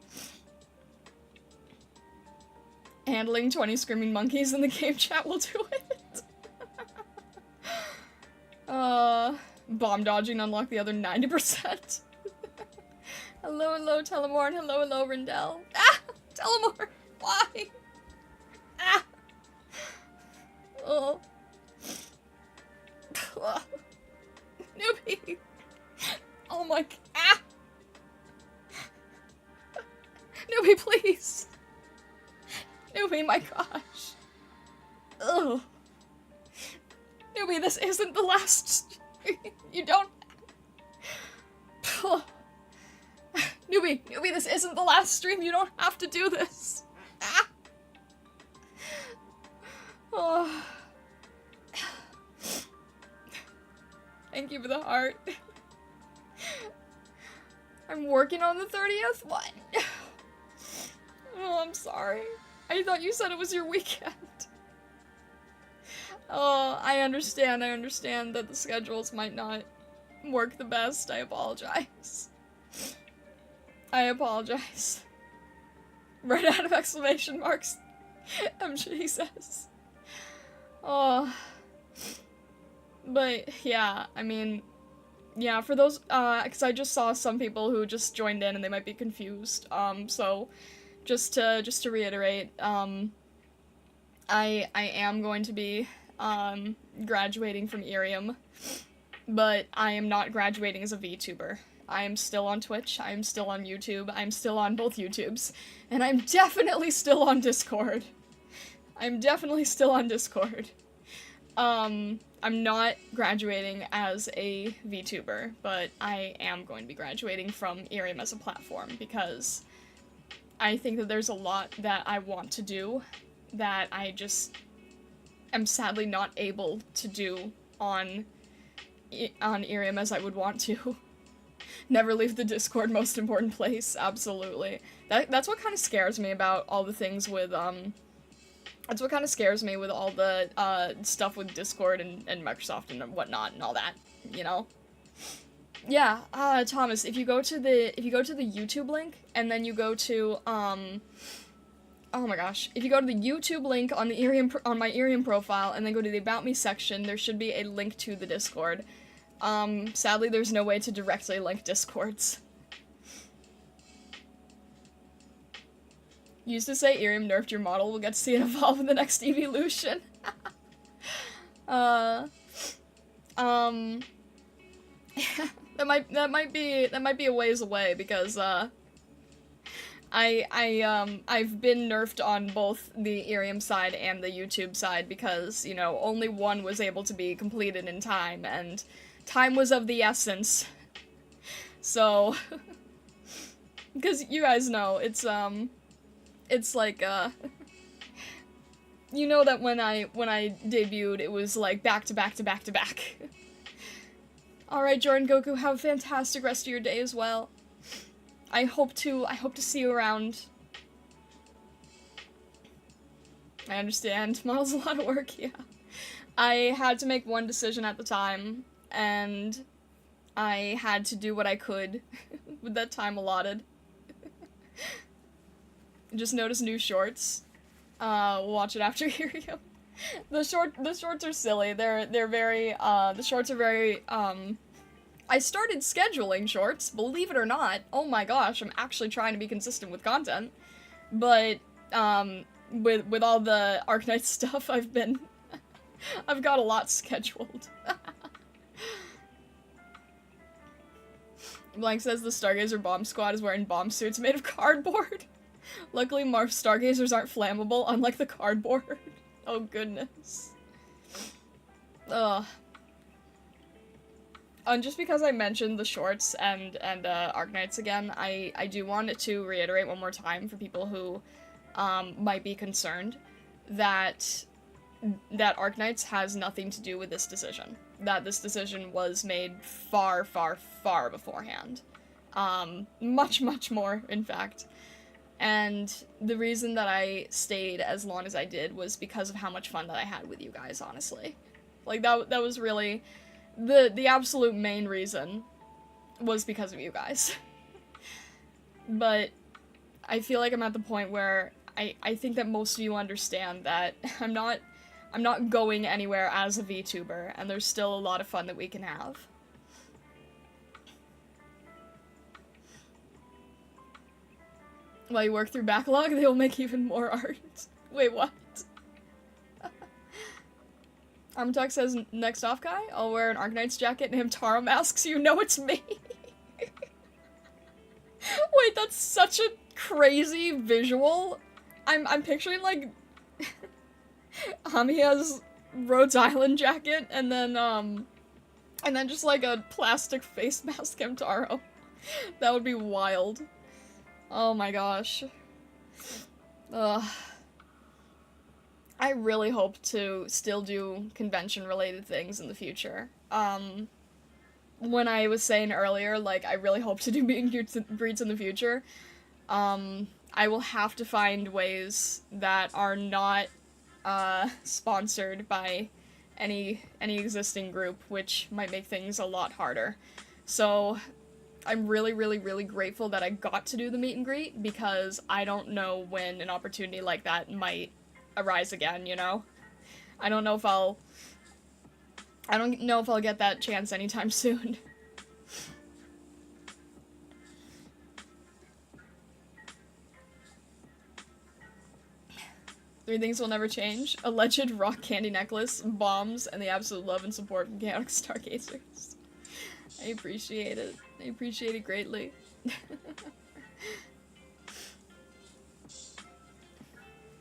Handling 20 screaming monkeys in the game chat will do it. Bomb dodging unlock the other 90%. Hello, Telemore, and hello, Rindell. Ah! Telemore! Why? Ah! Oh. Newbie! Oh my... Ah! Newbie, please! Newbie, my gosh. Ugh. Newbie, this isn't the last... You don't... Newbie, this isn't the last stream, you don't have to do this. Ah! Oh. Thank you for the heart. I'm working on the 30th? What? Oh, I'm sorry. I thought you said it was your weekend. Oh, I understand that the schedules might not work the best. I apologize. I apologize. Right out of exclamation marks. MG says. Oh. But, yeah, I mean, yeah, for those, because I just saw some people who just joined in and they might be confused, so, just to reiterate, I am going to be, graduating from IRIAM, but I am not graduating as a VTuber. I am still on Twitch, I am still on YouTube, I'm still on both YouTubes, and I'm definitely still on Discord. I'm definitely still on Discord. I'm not graduating as a VTuber, but I am going to be graduating from IRIAM as a platform, because I think that there's a lot that I want to do that I just am sadly not able to do on IRIAM as I would want to. Never leave the Discord, most important place, absolutely. That's what kind of scares me about all the things with, that's what kind of scares me with all the, stuff with Discord and Microsoft and whatnot and all that, you know? Yeah, Thomas, if you go to the YouTube link, and then you go to, oh my gosh, if you go to the YouTube link on the on my IRIAM profile, and then go to the About Me section, there should be a link to the Discord. Sadly, there's no way to directly link Discords. Used to say IRIAM nerfed your model, we'll get to see it evolve in the next evolution. That might be a ways away, because, I've been nerfed on both the IRIAM side and the YouTube side, because, you know, only one was able to be completed in time, and time was of the essence. So, because you guys know, it's like, you know that when I debuted, it was like back to back to back to back. Alright, Jordan Goku, have a fantastic rest of your day as well. I hope to see you around. I understand, model's a lot of work, yeah. I had to make one decision at the time, and I had to do what I could with that time allotted. Just notice new shorts. We'll watch it after IRIAM. The shorts are silly. They're very, the shorts are very, I started scheduling shorts, believe it or not. Oh my gosh, I'm actually trying to be consistent with content. But, with all the Arknight stuff, I've got a lot scheduled. Blank says the Stargazer bomb squad is wearing bomb suits made of cardboard. Luckily, Marv Stargazers aren't flammable, unlike the cardboard. Oh, goodness. Ugh. And just because I mentioned the shorts and Arknights again, I do want to reiterate one more time for people who might be concerned that Arknights has nothing to do with this decision. That this decision was made far, far, far beforehand. Much, much more, in fact. And the reason that I stayed as long as I did was because of how much fun that I had with you guys, honestly. Like, that was really... The absolute main reason was because of you guys. But I feel like I'm at the point where I think that most of you understand that I'm not going anywhere as a VTuber, and there's still a lot of fun that we can have. While you work through backlog, they will make even more art. Wait, what? Armtalk says, next Offkai, I'll wear an Arknight's jacket and Hamtaro masks, you know it's me! Wait, that's such a crazy visual. I'm picturing, like... he has Rhodes Island jacket, and then just, like, a plastic face mask Hamtaro. That would be wild. Oh my gosh. Ugh. I really hope to still do convention-related things in the future. When I was saying earlier, like, I really hope to do meet and greets in the future, I will have to find ways that are not, sponsored by any existing group, which might make things a lot harder. So, I'm really, really, really grateful that I got to do the meet and greet, because I don't know when an opportunity like that might arise again, you know? I don't know if I'll get that chance anytime soon. Three things will never change: alleged rock candy necklace, bombs, and the absolute love and support from Chaotic Stargazers. I appreciate it. I appreciate it greatly.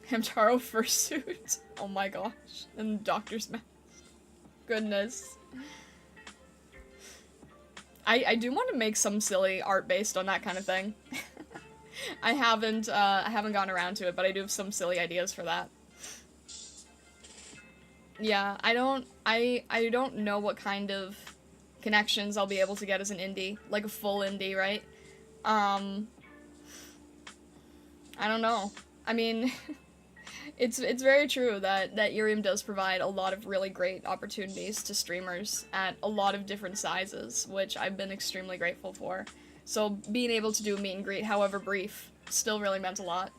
Hamtaro fursuit. Oh my gosh. And doctor's mask. Goodness. I do want to make some silly art based on that kind of thing. I haven't gotten around to it, but I do have some silly ideas for that. Yeah, I don't know what kind of connections I'll be able to get as an indie. Like a full indie, right? I don't know. I mean... It's very true that IRIAM does provide a lot of really great opportunities to streamers at a lot of different sizes, which I've been extremely grateful for. So being able to do a meet and greet, however brief, still really meant a lot.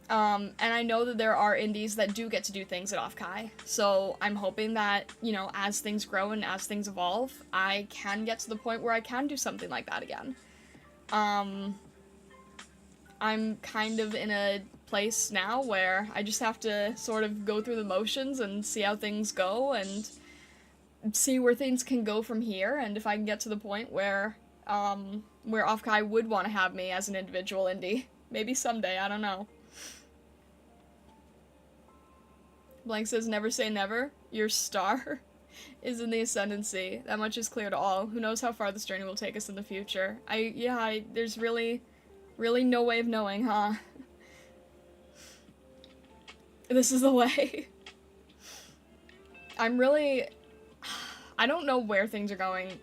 And I know that there are indies that do get to do things at Offkai, so I'm hoping that, you know, as things grow and as things evolve, I can get to the point where I can do something like that again. I'm kind of in a place now where I just have to sort of go through the motions and see how things go and see where things can go from here, and if I can get to the point where Offkai would want to have me as an individual indie. Maybe someday, I don't know. Blank says, never say never. Your star is in the ascendancy. That much is clear to all. Who knows how far this journey will take us in the future. There's really no way of knowing, huh? This is the way. I don't know where things are going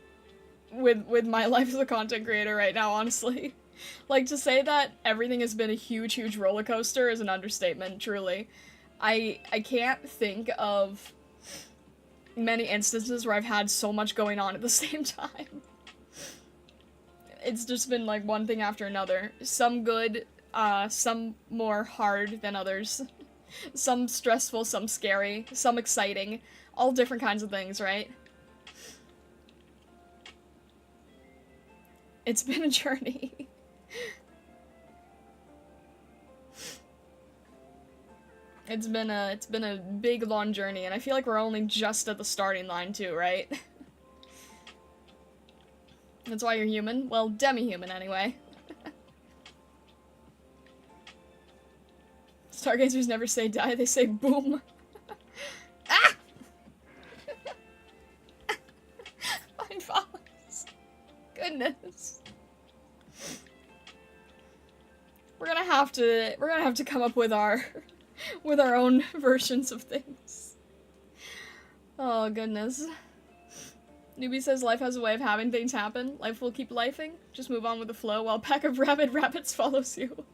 with my life as a content creator right now, honestly. Like, to say that everything has been a huge, huge roller coaster is an understatement, truly. I can't think of many instances where I've had so much going on at the same time. It's just been, like, one thing after another. Some good, some more hard than others. Some stressful, some scary, some exciting. All different kinds of things, right? It's been a journey. It's been a big, long journey, and I feel like we're only just at the starting line, too, right? That's why you're human? Well, demi-human anyway. Stargazers never say die, they say boom. Ah! Fine follows. Goodness. We're gonna have to come up with our own versions of things. Oh goodness. Newbie says life has a way of having things happen. Life will keep lifing. Just move on with the flow while a pack of rabid rabbits follows you.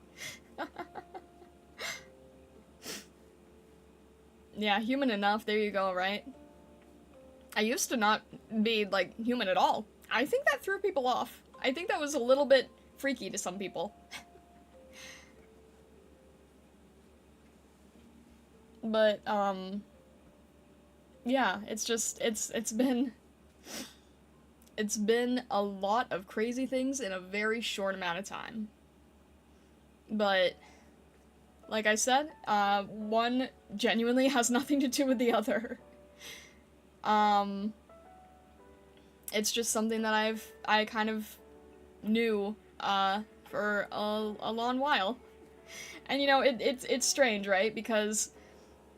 Yeah, human enough. There you go, right? I used to not be, like, human at all. I think that threw people off. I think that was a little bit freaky to some people. But, yeah, it's just, it's been a lot of crazy things in a very short amount of time. But, like I said, one genuinely has nothing to do with the other. It's just something that I kind of knew, for a long while. And, you know, it's strange, right? Because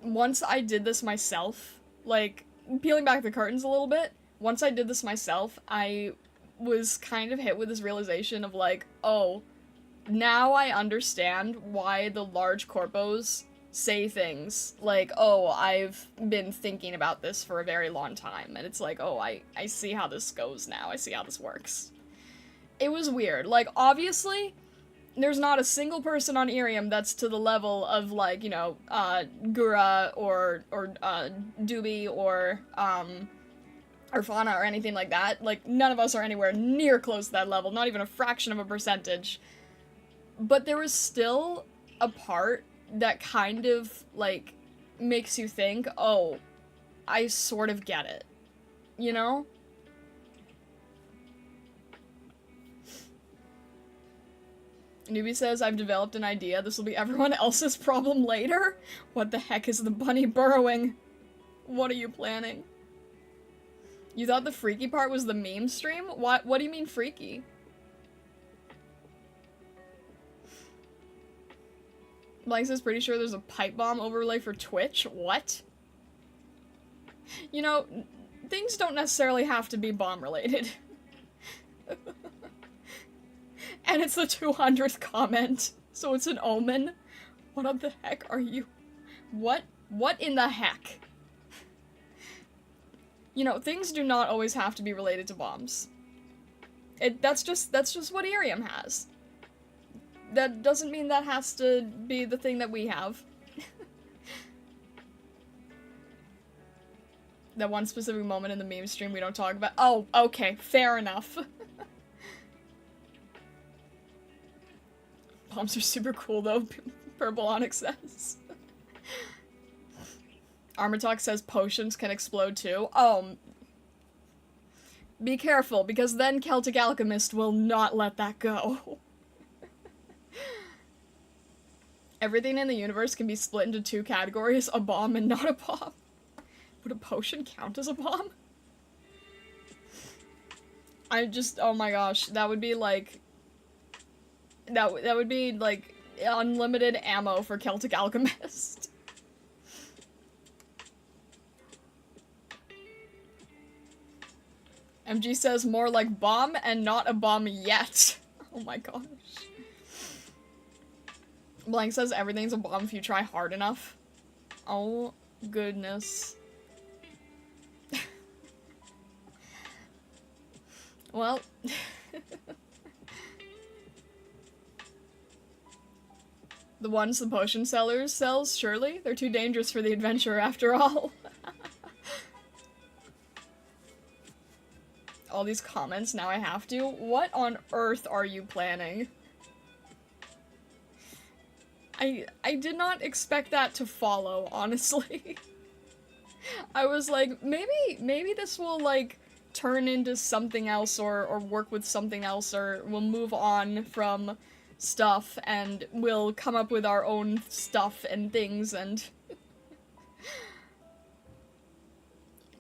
once I did this myself, like, peeling back the curtains a little bit, once I did this myself, I was kind of hit with this realization of, like, oh, now I understand why the large corpos say things like, oh, I've been thinking about this for a very long time, and it's like, oh, I see how this goes now, I see how this works. It was weird. Like, obviously, there's not a single person on IRIAM that's to the level of, like, you know, Gura or Doobie or Fauna or anything like that. Like, none of us are anywhere near close to that level, not even a fraction of a percentage. But there was still a part that kind of, like, makes you think, oh, I sort of get it. You know? Newbie says, I've developed an idea. This will be everyone else's problem later? What the heck is the bunny burrowing? What are you planning? You thought the freaky part was the meme stream? What do you mean freaky? Blank says, pretty sure there's a pipe bomb overlay for Twitch. What? You know, things don't necessarily have to be bomb related. And it's the 200th comment, so it's an omen. What the heck are you? What in the heck? You know, things do not always have to be related to bombs. That's just what IRIAM has. That doesn't mean that has to be the thing that we have. That one specific moment in the meme stream we don't talk about. Oh, okay, fair enough. Bombs are super cool though, Purple Onyx says. Armor Talk says potions can explode too. Oh. Be careful, because then Celtic Alchemist will not let that go. Everything in the universe can be split into two categories, a bomb and not a bomb. Would a potion count as a bomb? Oh my gosh, that would be like... That would be, like, unlimited ammo for Celtic Alchemist. MG says more like bomb and not a bomb yet. Oh my gosh. Blank says everything's a bomb if you try hard enough. Oh, goodness. Well... The ones the potion sellers sells, surely? They're too dangerous for the adventurer after all. All these comments, now I have to. What on earth are you planning? I did not expect that to follow, honestly. I was like, maybe this will, like, turn into something else or work with something else, or we'll move on from stuff and we'll come up with our own stuff and things, and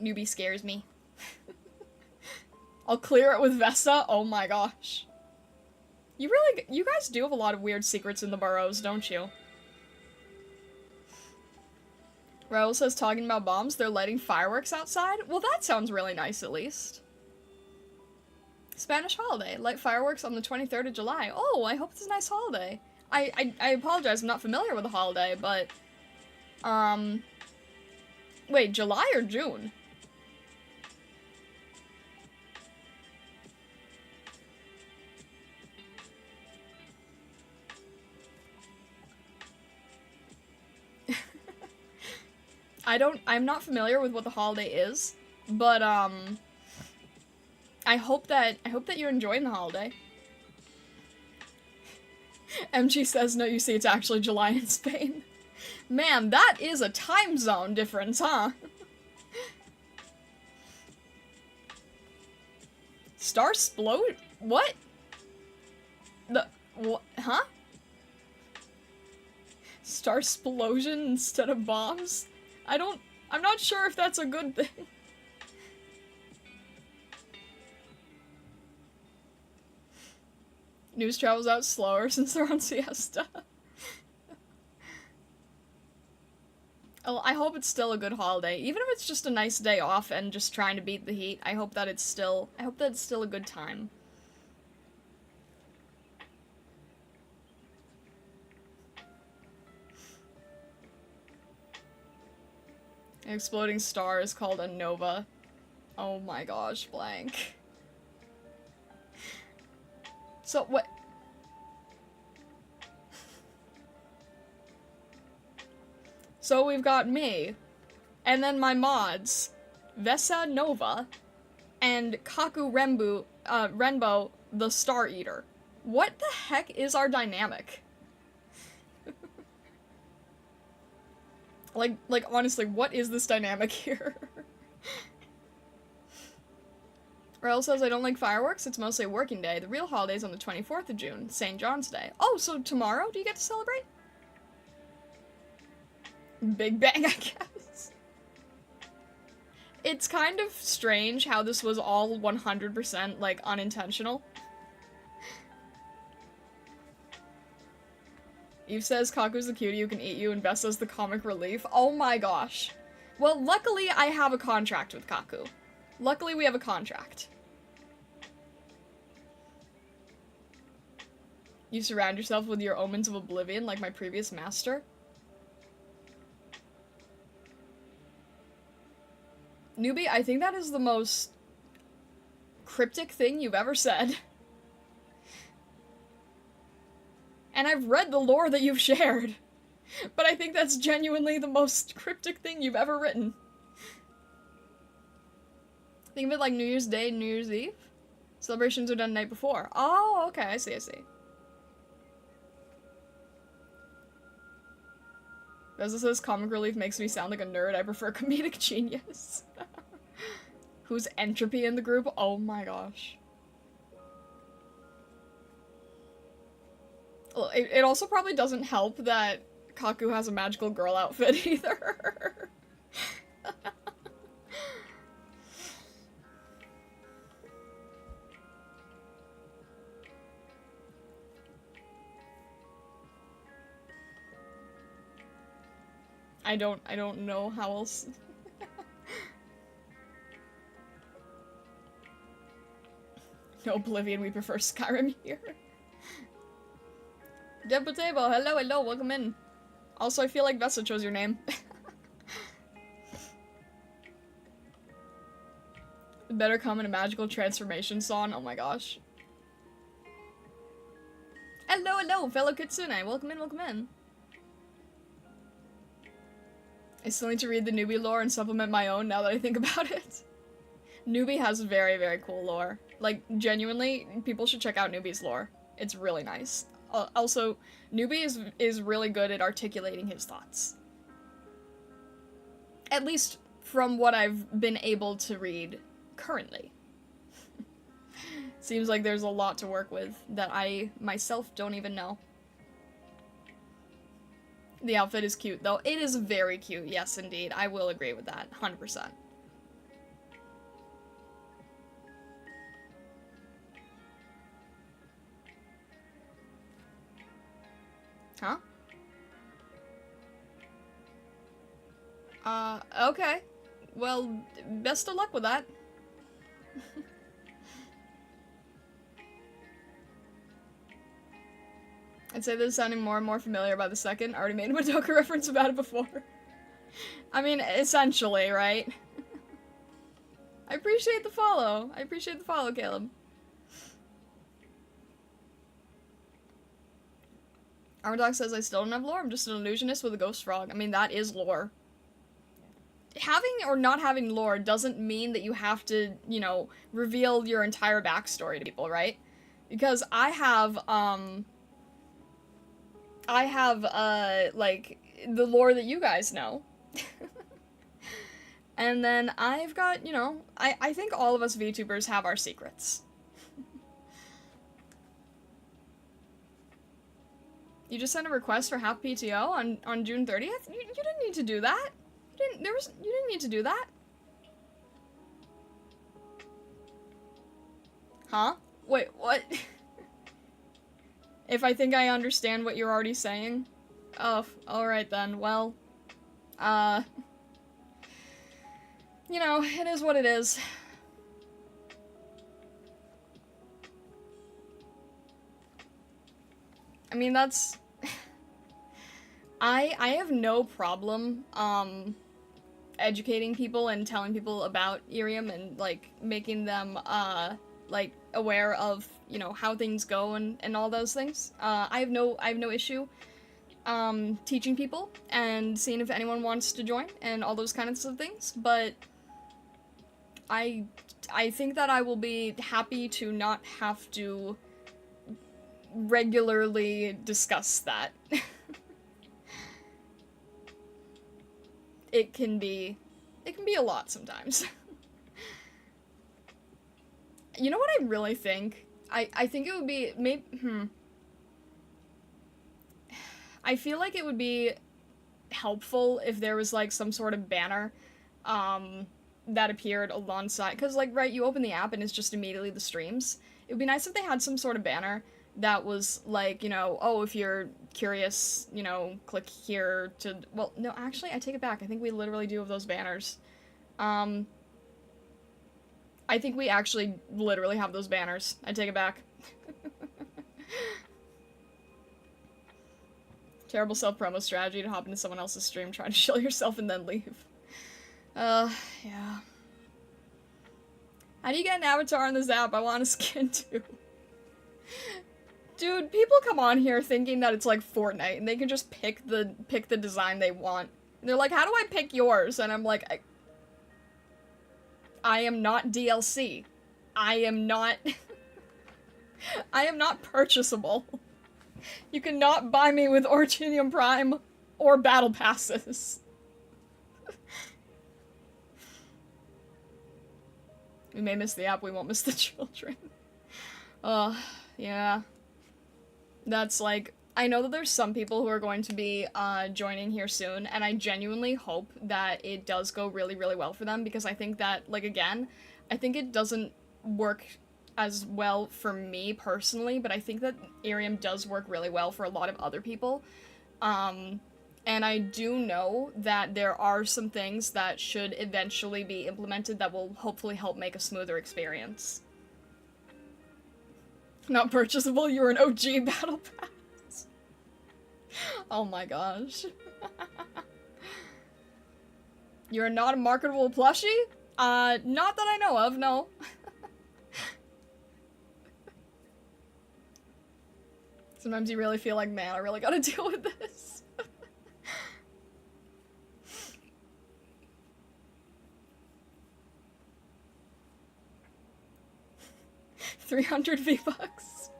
Newbie scares me. I'll clear it with Vesta. Oh my gosh. You guys do have a lot of weird secrets in the burrows, don't you? Raul says talking about bombs, they're lighting fireworks outside? Well, that sounds really nice, at least. Spanish holiday. Light fireworks on the 23rd of July. Oh, I hope it's a nice holiday. I apologize, I'm not familiar with the holiday, but... Wait, July or June? I'm not familiar with what the holiday is, but, I hope that you're enjoying the holiday. MG says, no, you see, it's actually July in Spain. Man, that is a time zone difference, huh? Star Splode? What? What? Huh? Star Splosion instead of bombs? I'm not sure if that's a good thing. News travels out slower since they're on siesta. Oh, I hope it's still a good holiday. Even if it's just a nice day off and just trying to beat the heat, I hope that it's still a good time. An exploding star is called a nova. Oh my gosh, blank. So, what? So we've got me, and then my mods, Vesa Nova, and Kaku Renbo, the Star Eater. What the heck is our dynamic? Like, honestly, what is this dynamic here? Rael says, I don't like fireworks, it's mostly a working day. The real holiday's on the 24th of June, St. John's Day. Oh, so tomorrow do you get to celebrate? Big Bang, I guess. It's kind of strange how this was all 100%, like, unintentional. Eve says Kaku's the cutie who can eat you and Vesta's the comic relief. Oh my gosh. Well, luckily I have a contract with Kaku. Luckily we have a contract. You surround yourself with your omens of oblivion like my previous master. Newbie, I think that is the most cryptic thing you've ever said. And I've read the lore that you've shared, but I think that's genuinely the most cryptic thing you've ever written. Think of it like New Year's Day and New Year's Eve. Celebrations are done the night before. Oh, okay, I see. Beza says, comic relief makes me sound like a nerd. I prefer comedic genius. Who's entropy in the group? Oh my gosh. Well, it also probably doesn't help that Kaku has a magical girl outfit either. I don't know how else. No Oblivion, we prefer Skyrim here. Deputable, hello, welcome in. Also, I feel like Vesta chose your name. Better come in a magical transformation song, oh my gosh. Hello, fellow Kitsune, welcome in. I still need to read the Newbie lore and supplement my own now that I think about it. Newbie has very, very cool lore. Like, genuinely, people should check out Newbie's lore. It's really nice. Also, Newbie is really good at articulating his thoughts. At least from what I've been able to read currently. Seems like there's a lot to work with that I myself don't even know. The outfit is cute, though. It is very cute, yes, indeed. I will agree with that, 100%. Okay. Well, best of luck with that. I'd say this is sounding more and more familiar by the second. I already made a Madoka reference about it before. I mean, essentially, right? I appreciate the follow. I appreciate the follow, Caleb. Armadog says I still don't have lore. I'm just an illusionist with a ghost frog. I mean, that is lore. Having or not having lore doesn't mean that you have to, you know, reveal your entire backstory to people, right? Because I have, like, the lore that you guys know. And then I've got, you know, I think all of us VTubers have our secrets. You just sent a request for half PTO on June 30th? You didn't need to do that. You didn't need to do that. Huh? Wait, what? If I think I understand what you're already saying? Oh, alright then. Well, you know, it is what it is. I mean, that's... I have no problem, educating people and telling people about IRIAM and, like, making them, like, aware of, you know, how things go and all those things. I have no issue, teaching people and seeing if anyone wants to join and all those kinds of things, but I think that I will be happy to not have to regularly discuss that. It can be a lot sometimes. You know what I really think? I think it would be, I feel like it would be helpful if there was, like, some sort of banner, that appeared alongside, because, like, right, you open the app and it's just immediately the streams. It would be nice if they had some sort of banner that was, like, you know, oh, if you're curious, you know, click here to, well, no, actually, I take it back. I think we literally do have those banners. I think we actually literally have those banners. I take it back. Terrible self-promo strategy to hop into someone else's stream, try to shill yourself and then leave. Yeah. How do you get an avatar on this app? I want a skin too. Dude, people come on here thinking that it's like Fortnite and they can just pick the design they want. And they're like, how do I pick yours? And I'm like, I am not DLC. I am not I am not purchasable. You cannot buy me with Originium Prime or Battle Passes. We may miss the app, we won't miss the children. Yeah. That's like, I know that there's some people who are going to be joining here soon, and I genuinely hope that it does go really, really well for them, because I think that, like, again, I think it doesn't work as well for me personally, but I think that IRIAM does work really well for a lot of other people. And I do know that there are some things that should eventually be implemented that will hopefully help make a smoother experience. Not purchasable, you're an OG Battle Pass. Oh my gosh. You're not a marketable plushie? Not that I know of, no. Sometimes you really feel like, man, I really gotta deal with this. 300 V-Bucks.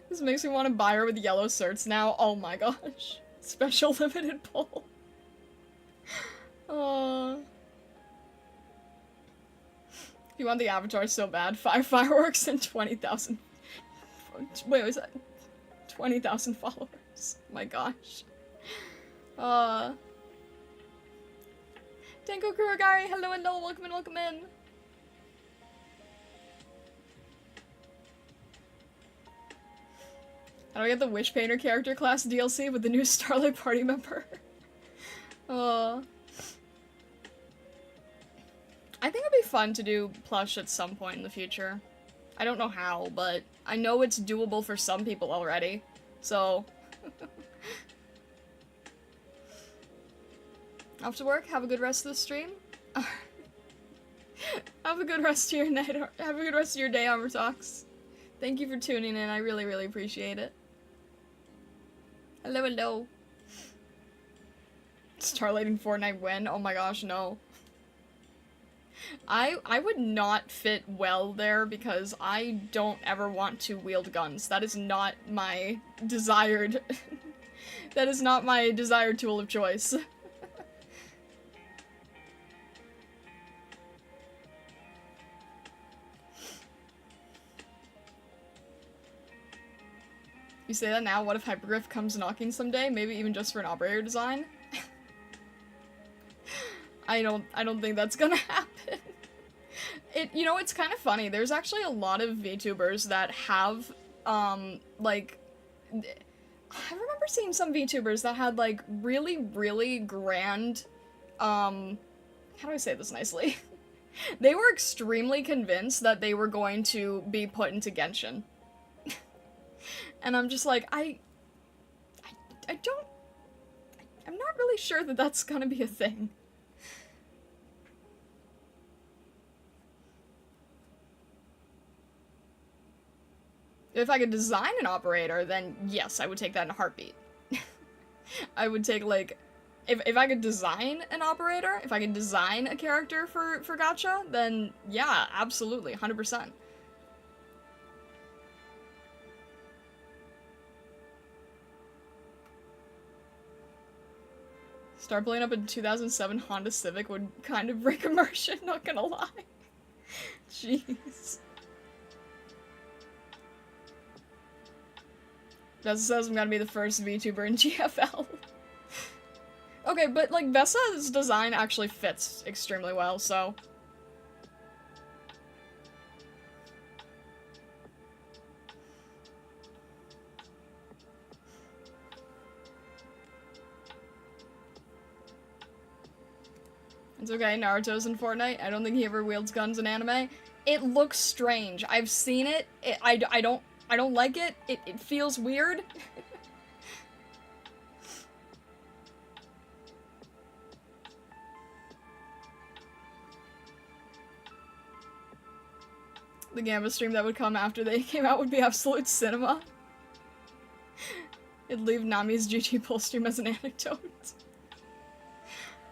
This makes me want to buy her with yellow certs now. Oh my gosh. Special limited pull. If you want the avatar so bad, 5 fireworks and 20,000. Wait, was that 20,000 followers? Oh my gosh. Tenko Kuragari, hello and no, welcome in, welcome in. How do I get the Witch Painter character class DLC with the new Starlight Party member? fun to do plush at some point in the future. I don't know how, but I know it's doable for some people already. So... Off to work, have a good rest of the stream. Have a good rest of your night, have a good rest of your day, Armor Talks. Thank you for tuning in, I really, really appreciate it. Hello, hello. Starlighting Fortnite win? Oh my gosh, no. I would not fit well there because I don't ever want to wield guns. That is not my desired... that is not my desired tool of choice. You say that now, what if Hypergriff comes knocking someday? Maybe even just for an operator design? I don't think that's gonna happen. You know, it's kind of funny. There's actually a lot of VTubers that have, like... I remember seeing some VTubers that had, like, really, really grand, how do I say this nicely? They were extremely convinced that they were going to be put into Genshin. And I'm just like, I'm not really sure that that's gonna be a thing. If I could design an operator, then yes, I would take that in a heartbeat. I would take, like, if I could design an operator, if I could design a character for gacha, then yeah, absolutely, 100%. Start playing up a 2007 Honda Civic would kind of break immersion, not gonna lie. Jeez. Vessa says I'm gonna be the first VTuber in GFL. Okay, but, like, Vessa's design actually fits extremely well, so... It's okay, Naruto's in Fortnite. I don't think he ever wields guns in anime. It looks strange. I've seen it. I don't like it. It feels weird. The Gamba stream that would come after they came out would be absolute cinema. It'd leave Nami's GG pull stream as an anecdote.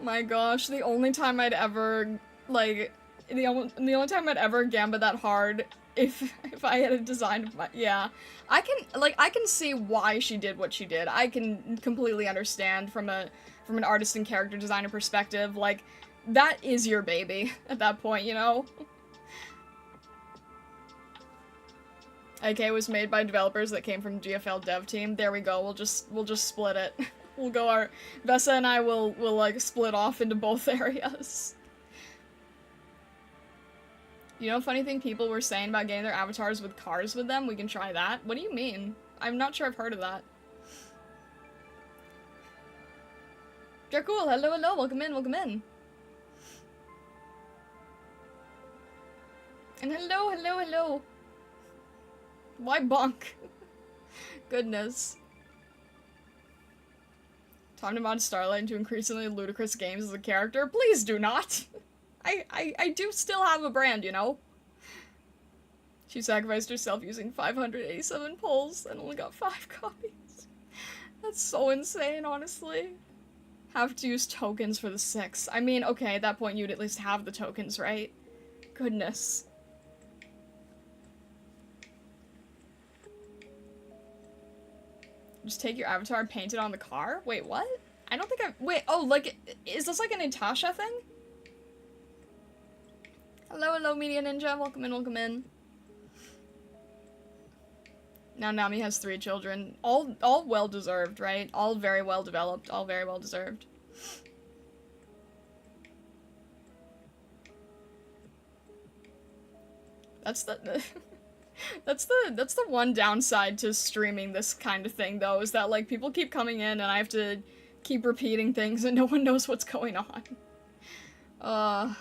My gosh, the only time I'd ever, like, the only time I'd ever Gamba that hard if I had a design of my, yeah. I can see why she did what she did. I can completely understand from an artist and character designer perspective, like, that is your baby at that point, you know? AK was made by developers that came from GFL dev team. There we go, we'll just split it. We'll go Vessa and I will like split off into both areas. You know, funny thing people were saying about getting their avatars with cars with them? We can try that. What do you mean? I'm not sure I've heard of that. Dracul, hello, hello, welcome in, welcome in. And hello, hello, hello. Why bonk? Goodness. Time to mod Starlight into increasingly ludicrous games as a character? Please do not! I do still have a brand, you know? She sacrificed herself using 587 pulls and only got 5 copies. That's so insane, honestly. Have to use tokens for the 6. I mean, okay, at that point you'd at least have the tokens, right? Goodness. Just take your avatar and paint it on the car? Wait, what? I don't think wait, oh, like, is this like a Natasha thing? Hello, hello, Media Ninja. Welcome in, welcome in. Now Nami has 3 children. All well-deserved, right? All very well-developed. All very well-deserved. That's the... That's the one downside to streaming this kind of thing, though, is that, like, people keep coming in and I have to keep repeating things and no one knows what's going on.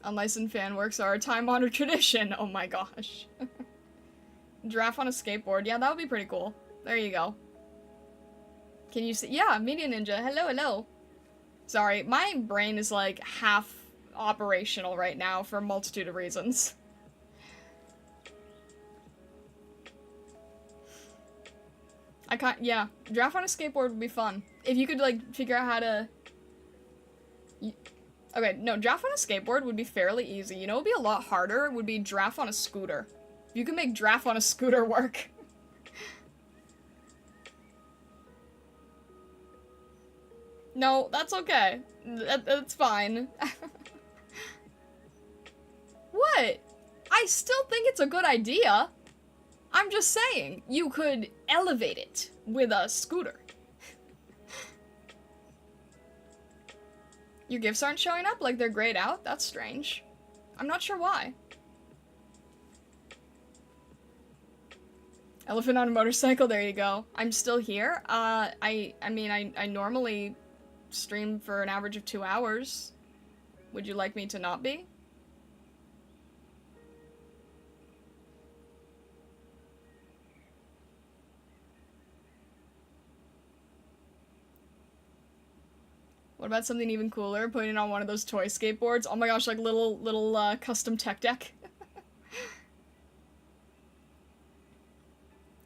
Unlicensed fan works are a time-honored tradition. Oh my gosh. Giraffe on a skateboard. Yeah, that would be pretty cool. There you go. Can you see? Yeah, Media Ninja. Hello, hello. Sorry, my brain is like half operational right now for a multitude of reasons. I can't, yeah. Giraffe on a skateboard would be fun. If you could, like, figure out how to... Okay, no, giraffe on a skateboard would be fairly easy. You know what would be a lot harder? Would be giraffe on a scooter. You can make giraffe on a scooter work. No, that's okay. That's fine. What? I still think it's a good idea. I'm just saying, you could elevate it with a scooter. Your gifts aren't showing up like they're grayed out? That's strange. I'm not sure why. Elephant on a motorcycle, there you go. I'm still here. I mean, I normally stream for an average of 2 hours. Would you like me to not be? What about something even cooler? Putting it on one of those toy skateboards? Oh my gosh, like little custom tech deck.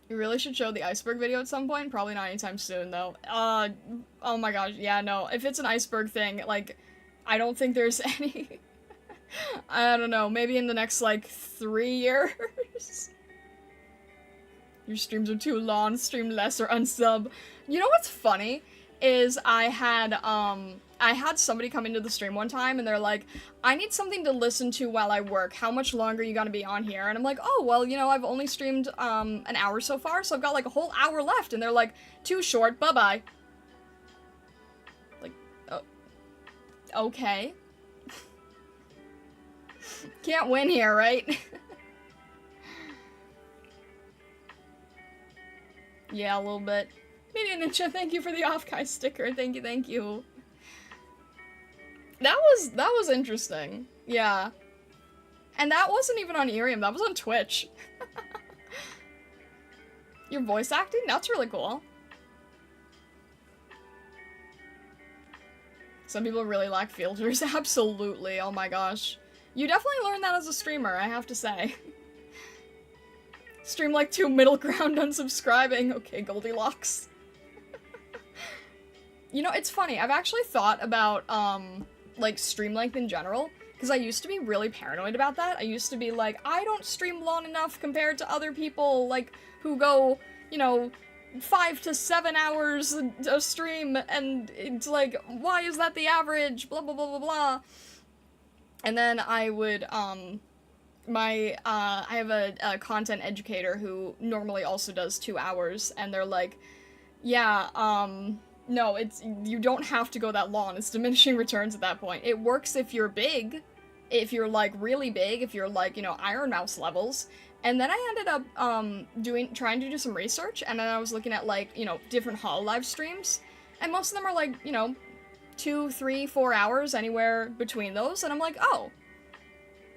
You really should show the iceberg video at some point. Probably not anytime soon, though. Oh my gosh, yeah, no. If it's an iceberg thing, like, I don't think there's any... I don't know, maybe in the next, like, 3 years? Your streams are too long, stream less or unsub. You know what's funny? Is I had somebody come into the stream one time and they're like, I need something to listen to while I work. How much longer are you gonna be on here? And I'm like, oh, well, you know, I've only streamed, an hour so far, so I've got like a whole hour left. And they're like, too short, bye-bye. Like, okay. Can't win here, right? Yeah, a little bit. Media Ninja, thank you for the Offkai sticker. Thank you, thank you. That was interesting. Yeah. And that wasn't even on IRIAM, that was on Twitch. Your voice acting? That's really cool. Some people really lack filters. Absolutely, oh my gosh. You definitely learned that as a streamer, I have to say. Stream like 2 middle ground unsubscribing. Okay, Goldilocks. You know, it's funny, I've actually thought about, like, stream length in general, because I used to be really paranoid about that. I used to be like, I don't stream long enough compared to other people, like, who go, you know, 5 to 7 hours a stream, and it's like, why is that the average? Blah, blah, blah, blah, blah. And then I would, I have a content educator who normally also does 2 hours, and they're like, yeah, no, you don't have to go that long. It's diminishing returns at that point. It works if you're big, if you're, like, really big, if you're, like, you know, Iron Mouse levels. And then I ended up, trying to do some research, and then I was looking at, like, you know, different Hololive streams, and most of them are, like, you know, 2, 3, 4 hours, anywhere between those, and I'm like, oh.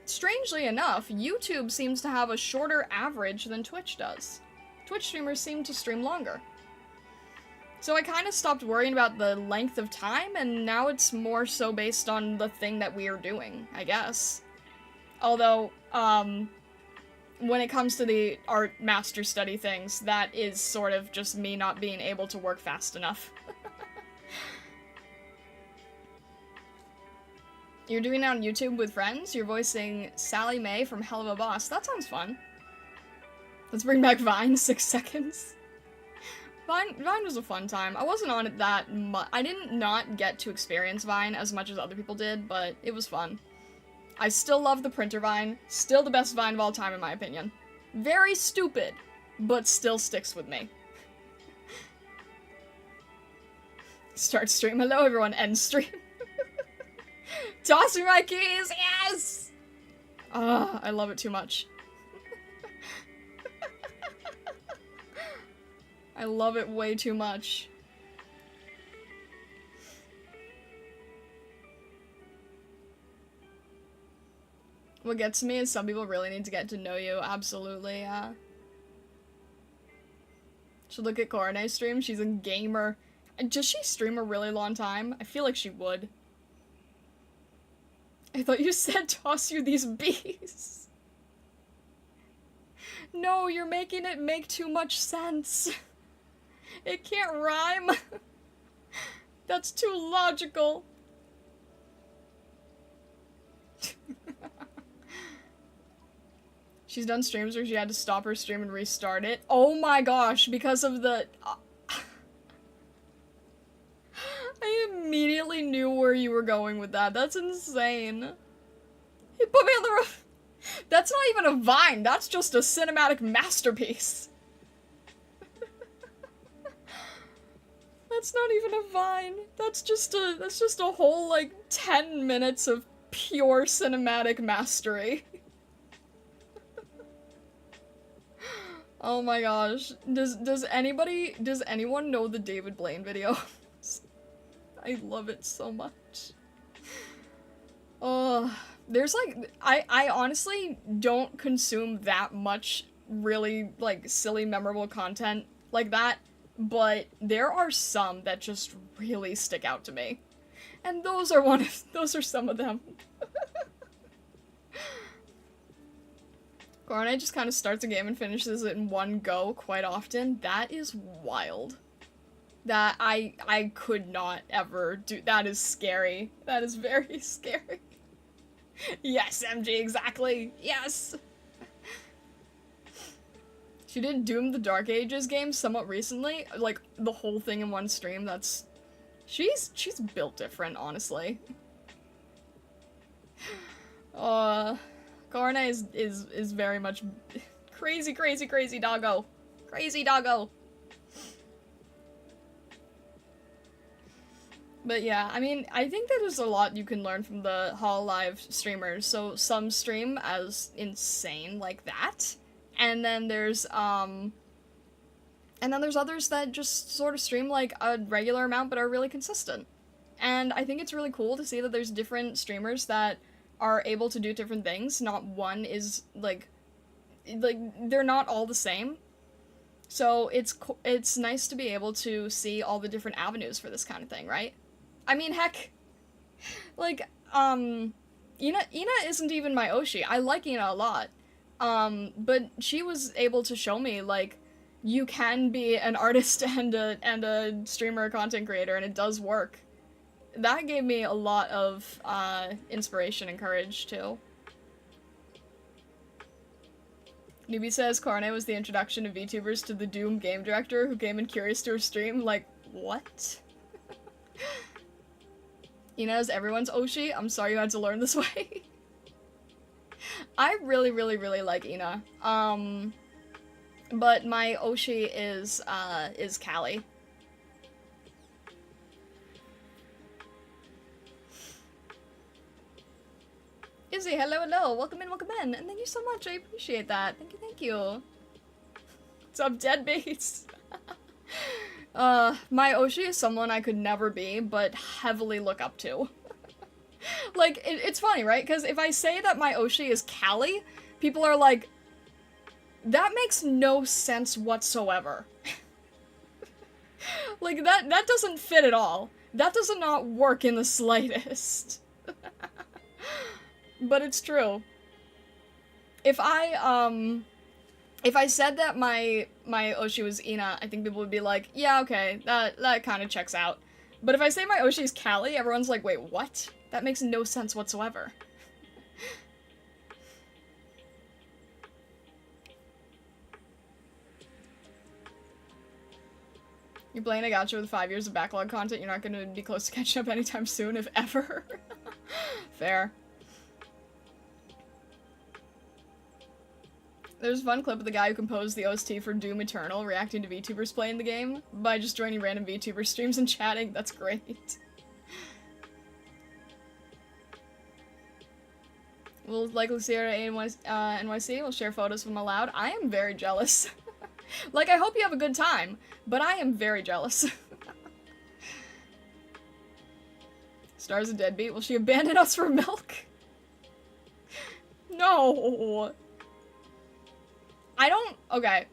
Strangely enough, YouTube seems to have a shorter average than Twitch does. Twitch streamers seem to stream longer. So I kind of stopped worrying about the length of time, and now it's more so based on the thing that we are doing, I guess. Although, when it comes to the art master study things, that is sort of just me not being able to work fast enough. You're doing it on YouTube with friends? You're voicing Sally Mae from Hell of a Boss. That sounds fun. Let's bring back Vine, 6 seconds. Vine was a fun time. I wasn't on it that much. I didn't not get to experience Vine as much as other people did, but it was fun. I still love the printer Vine. Still the best Vine of all time, in my opinion. Very stupid, but still sticks with me. Start stream. Hello, everyone. End stream. Toss me my keys! Yes! Ah, I love it too much. I love it way too much. What gets me is some people really need to get to know you. Absolutely, yeah. Should look at Corone's stream. She's a gamer. And does she stream a really long time? I feel like she would. I thought you said toss you these bees. No, you're making it make too much sense. It can't rhyme. That's too logical. She's done streams where she had to stop her stream and restart it. Oh my gosh, because of the... I immediately knew where you were going with that. That's insane. He put me on the roof. That's not even a vine. That's just a cinematic masterpiece. That's not even a vine. That's just a whole, like, 10 minutes of pure cinematic mastery. Oh my gosh. Does anyone know the David Blaine video? I love it so much. Oh, there's like, I honestly don't consume that much really, like, silly, memorable content like that, but there are some that just really stick out to me. And those are some of them. Cornet just kind of starts a game and finishes it in one go quite often. That is wild. That I could not ever do. That is scary. That is very scary. Yes, MG, exactly. Yes. She did Doom the Dark Ages game somewhat recently, like the whole thing in one stream. That's she's built different, honestly. Cornet is very much crazy doggo. Crazy doggo. But yeah, I mean, I think that there's a lot you can learn from the Hololive streamers. So some stream as insane like that, and then there's others that just sort of stream like a regular amount but are really consistent. And I think it's really cool to see that there's different streamers that are able to do different things. Not one is like they're not all the same. So it's nice to be able to see all the different avenues for this kind of thing, right? I mean, heck, like, Ina isn't even my Oshi. I like Ina a lot. But she was able to show me, like, you can be an artist and a streamer, content creator, and it does work. That gave me a lot of, inspiration and courage, too. Newbie says Carne was the introduction of VTubers to the Doom game director who came in curious to her stream. Like, what? Ina's everyone's Oshi? I'm sorry you had to learn this way. I really like Ina. But my Oshi is Callie. Izzy, hello, welcome in, and thank you so much, I appreciate that. Thank you. What's up, deadbeats? My Oshi is someone I could never be, but heavily look up to. Like, it's funny, right? Because if I say that my Oshi is Callie, people are like, that makes no sense whatsoever. Like, that doesn't fit at all. That does not work in the slightest. But it's true. If I said that my Oshi was Ina, I think people would be like, yeah, okay, that kind of checks out. But if I say my Oshi is Callie, everyone's like, wait, what? That makes no sense whatsoever. You're playing a gacha with 5 years of backlog content, you're not going to be close to catching up anytime soon, if ever. Fair. There's a fun clip of the guy who composed the OST for Doom Eternal reacting to VTubers playing the game by just joining random VTuber streams and chatting. That's great. We'll likely see her at NYC. We'll share photos from Aloud. I am very jealous. Like, I hope you have a good time, but I am very jealous. Star's a deadbeat. Will she abandon us for milk? No. I don't, okay.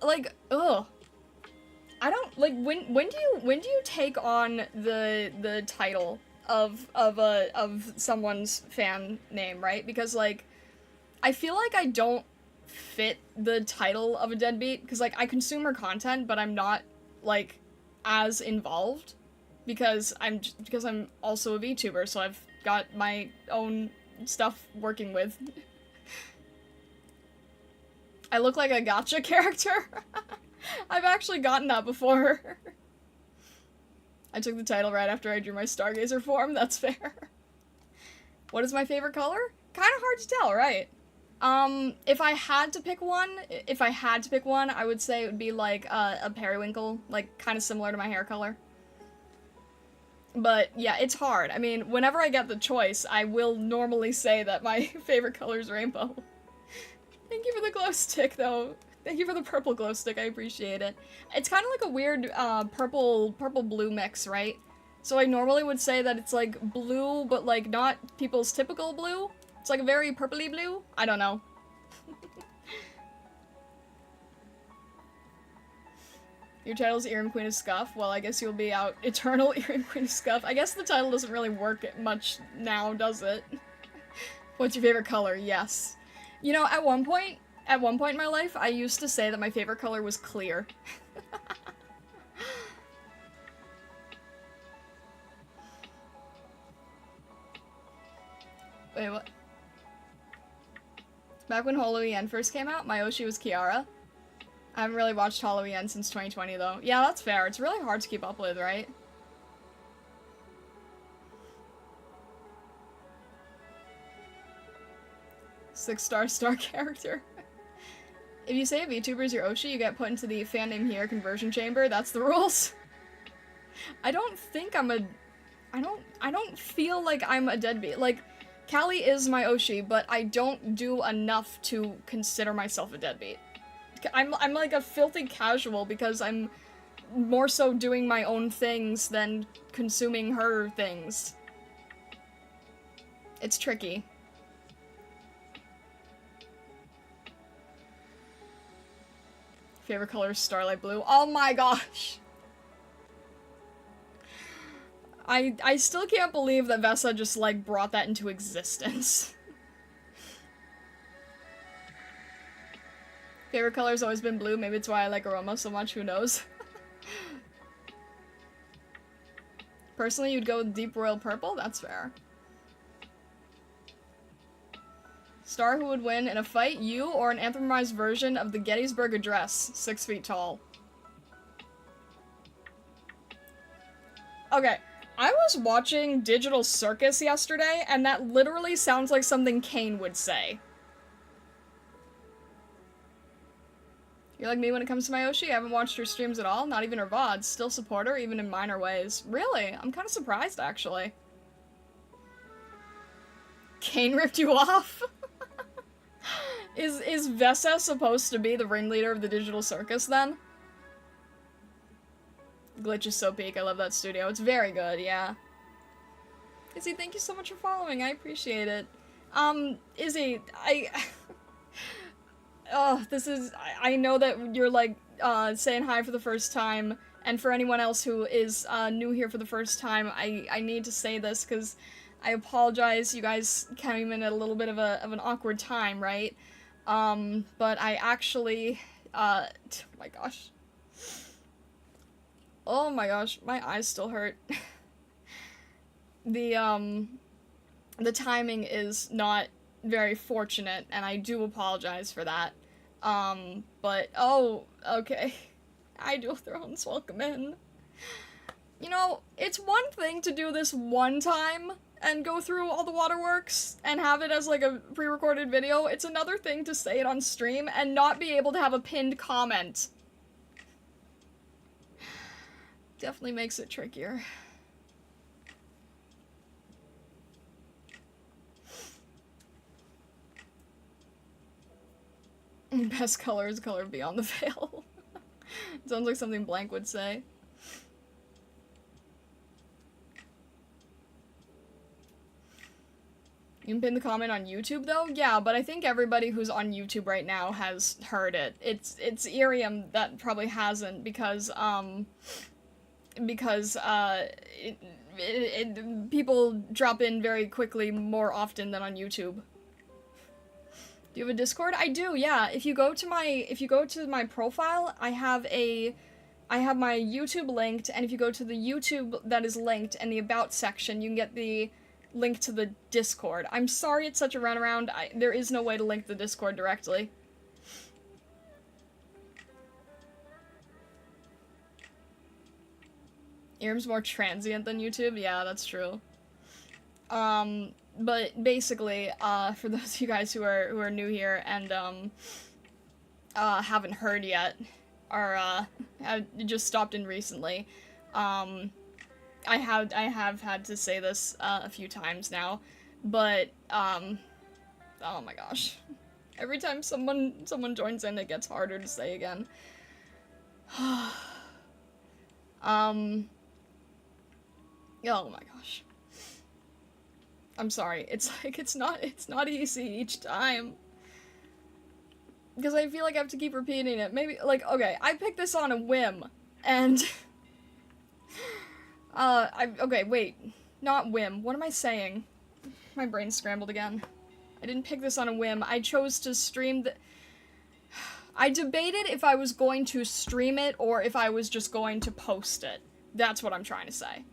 Like, ugh. I don't, like, when do you take on the title of someone's fan name, right? Because, like, I feel like I don't fit the title of a deadbeat, because, like, I consume her content, but I'm not, like, as involved, because I'm also a VTuber, so I've got my own stuff working with. I look like a gotcha character. I've actually gotten that before. I took the title right after I drew my Stargazer form, that's fair. What is my favorite color? Kinda hard to tell, right? If I had to pick one, I would say it would be like a periwinkle, like kind of similar to my hair color. But yeah, it's hard. I mean, whenever I get the choice, I will normally say that my favorite color is rainbow. Thank you for the glow stick, though. Thank you for the purple glow stick, I appreciate it. It's kind of like a weird purple-blue mix, right? So I normally would say that it's like blue, but like not people's typical blue. It's like a very purpley blue. I don't know. Your title's IRIAM Queen of Scuff. Well, I guess you'll be out Eternal IRIAM Queen of Scuff. I guess the title doesn't really work much now, does it? What's your favorite color? Yes. You know, at one point in my life, I used to say that my favorite color was clear. Wait, what? Back when Holo-EN first came out, my Oshi was Kiara. I haven't really watched Holo-EN since 2020, though. Yeah, that's fair. It's really hard to keep up with, right? Six-star character. If you say a VTuber is your Oshi, you get put into the fan name here conversion chamber. That's the rules. I don't think I'm a... I don't feel like I'm a deadbeat. Like, Callie is my Oshi, but I don't do enough to consider myself a deadbeat. I'm like a filthy casual because I'm more so doing my own things than consuming her things. It's tricky. Favorite color is Starlight Blue. Oh my gosh! I still can't believe that Vesa just, like, brought that into existence. Favorite color's always been blue. Maybe it's why I like Aroma so much. Who knows? Personally, you'd go with Deep Royal Purple? That's fair. Star who would win in a fight, you or an anthropomorphized version of the Gettysburg Address, 6 feet tall. Okay, I was watching Digital Circus yesterday, and that literally sounds like something Kane would say. You're like me when it comes to my Oshi? I haven't watched her streams at all, not even her VODs. Still support her, even in minor ways. Really? I'm kind of surprised, actually. Kane ripped you off? Is Vesa supposed to be the ringleader of the Digital Circus, then? Glitch is so peak. I love that studio. It's very good, yeah. Izzy, thank you so much for following. I appreciate it. Izzy, oh, this is... I know that you're, like, saying hi for the first time, and for anyone else who is, new here for the first time, I need to say this, because I apologize, you guys came in at a little bit of an awkward time, right? But I actually, oh my gosh. Oh my gosh, my eyes still hurt. The timing is not very fortunate, and I do apologize for that. But, oh, okay. Ideal Thrones, welcome in. You know, it's one thing to do this one time and go through all the waterworks and have it as, like, a pre-recorded video. It's another thing to say it on stream and not be able to have a pinned comment. Definitely makes it trickier. Best color is color beyond the veil. Sounds like something Blank would say. You can pin the comment on YouTube, though? Yeah, but I think everybody who's on YouTube right now has heard it. It's IRIAM that probably hasn't, because people drop in very quickly more often than on YouTube. Do you have a Discord? I do, yeah. If you go to my profile, I have my YouTube linked, and if you go to the YouTube that is linked in the About section, you can get the link to the Discord. I'm sorry it's such a runaround. There is no way to link the Discord directly. IRIAM's more transient than YouTube? Yeah, that's true. But basically, for those of you guys who are new here and, haven't heard yet, or, have just stopped in recently, I have had to say this a few times now, but oh my gosh, every time someone joins in, it gets harder to say again. Oh my gosh, I'm sorry. It's like it's not easy each time, because I feel like I have to keep repeating it. Maybe, like, okay, I picked this on a whim, and okay, wait. Not whim. What am I saying? My brain's scrambled again. I didn't pick this on a whim. I chose to stream I debated if I was going to stream it or if I was just going to post it. That's what I'm trying to say.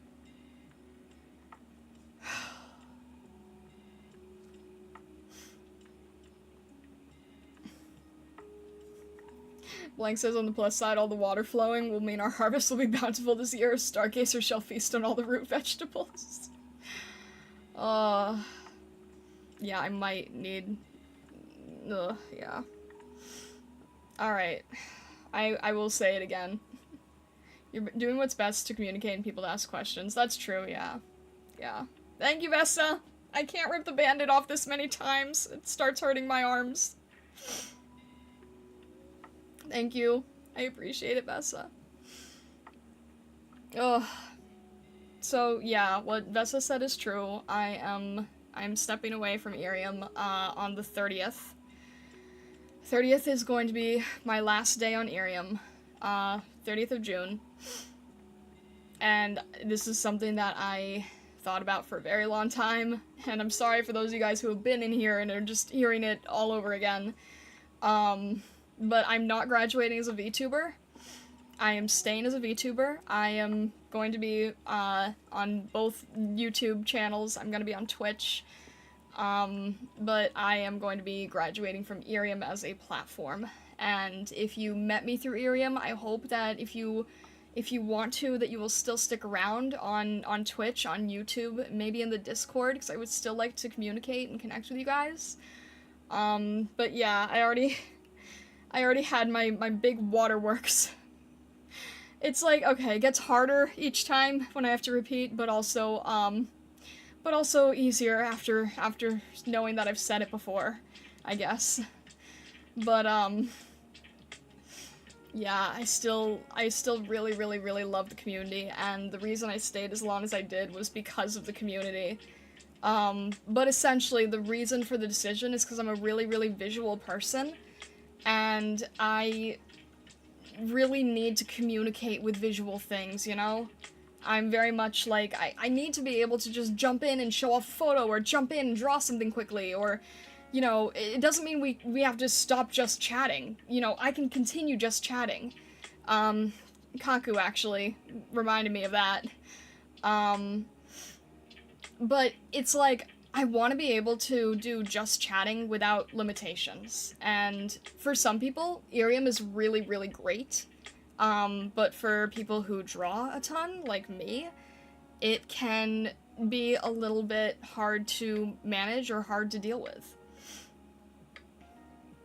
Blank says, on the plus side, all the water flowing will mean our harvest will be bountiful this year. Stargazer shall feast on all the root vegetables. Yeah, I might need... yeah. Alright. I will say it again. You're doing what's best to communicate and people to ask questions. That's true, yeah. Yeah. Thank you, Vesta! I can't rip the bandit off this many times. It starts hurting my arms. Thank you. I appreciate it, Vessa. Ugh. So, yeah, what Vessa said is true. I'm stepping away from IRIAM, on the 30th. 30th is going to be my last day on IRIAM. 30th of June. And this is something that I thought about for a very long time, and I'm sorry for those of you guys who have been in here and are just hearing it all over again. But I'm not graduating as a VTuber. I am staying as a VTuber. I am going to be on both YouTube channels. I'm going to be on Twitch. But I am going to be graduating from IRIAM as a platform. And if you met me through IRIAM, I hope that if you want to, that you will still stick around on Twitch, on YouTube, maybe in the Discord, because I would still like to communicate and connect with you guys. But yeah, I already had my big waterworks. It's like, okay, it gets harder each time when I have to repeat, but also easier after knowing that I've said it before, I guess. But, yeah, I still really, really, really love the community, and the reason I stayed as long as I did was because of the community. But essentially, the reason for the decision is because I'm a really, really visual person, and I really need to communicate with visual things, you know? I'm very much like, I need to be able to just jump in and show off a photo, or jump in and draw something quickly, or, you know, it doesn't mean we have to stop just chatting. You know, I can continue just chatting. Kaku actually reminded me of that. But it's like, I want to be able to do just chatting without limitations, and for some people, IRIAM is really, really great, but for people who draw a ton, like me, it can be a little bit hard to manage or hard to deal with.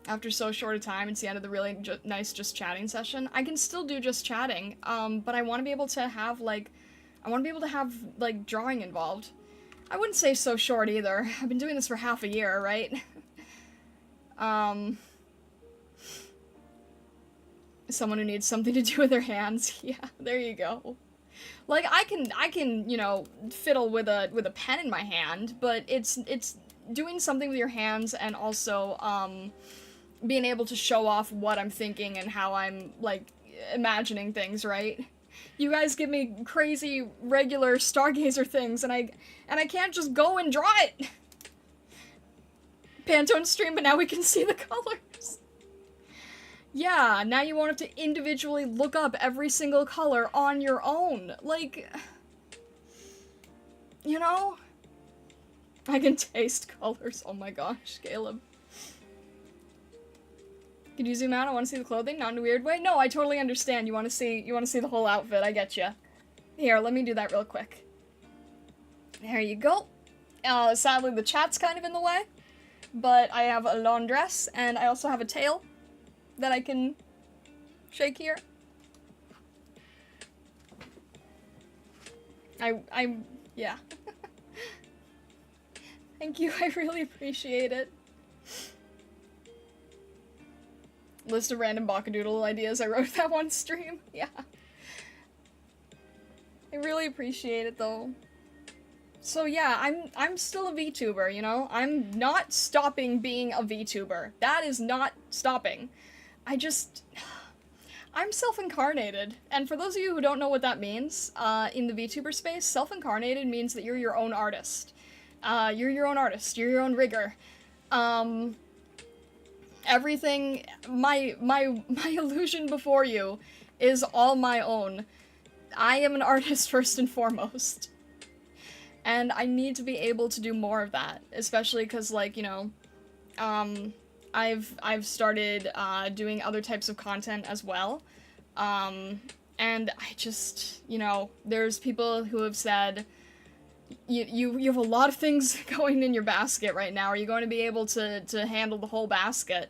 After so short a time, it's the end of the really nice just chatting session. I can still do just chatting, but I want to be able to have, like, drawing involved. I wouldn't say so short either. I've been doing this for half a year, right? Someone who needs something to do with their hands. Yeah, there you go. Like, I can, you know, fiddle with a pen in my hand, but it's doing something with your hands and also, being able to show off what I'm thinking and how I'm, like, imagining things, right? You guys give me crazy, regular Stargazer things, and I can't just go and draw it! Pantone stream, but now we can see the colors. Yeah, now you won't have to individually look up every single color on your own. Like, you know? I can taste colors. Oh my gosh, Caleb. Could you zoom out? I want to see the clothing, not in a weird way. No, I totally understand. You want to see the whole outfit. I get you. Here, let me do that real quick. There you go. Sadly, the chat's kind of in the way, but I have a long dress, and I also have a tail that I can shake here. Yeah. Thank you, I really appreciate it. List of random Bakadoodle ideas I wrote that one stream. Yeah. I really appreciate it though. So yeah, I'm still a VTuber, you know? I'm not stopping being a VTuber. That is not stopping. I'm self-incarnated. And for those of you who don't know what that means, in the VTuber space, self-incarnated means that you're your own artist. You're your own artist, you're your own rigger. Everything, my illusion before you is all my own. I am an artist first and foremost. And I need to be able to do more of that, especially because, like, you know, I've started, doing other types of content as well. And I just, you know, there's people who have said, you have a lot of things going in your basket right now. Are you going to be able to handle the whole basket?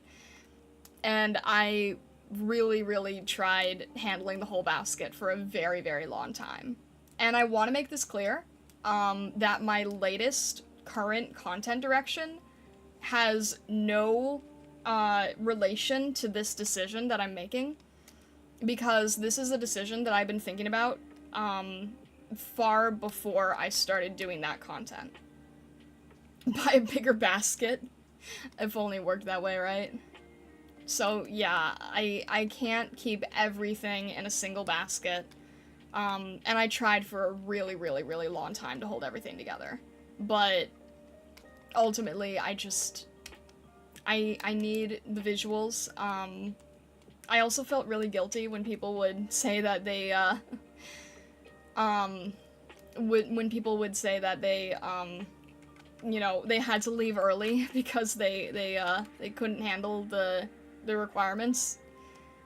And I really tried handling the whole basket for a very, very long time. And I want to make this clear, that my latest current content direction has no, relation to this decision that I'm making. Because this is a decision that I've been thinking about, far before I started doing that content. Buy a bigger basket. If only it worked that way, right? So yeah, I can't keep everything in a single basket. And I tried for a really long time to hold everything together. But ultimately, I need the visuals. I also felt really guilty when people would say that they, when people would say that they, you know, they had to leave early because they couldn't handle the requirements.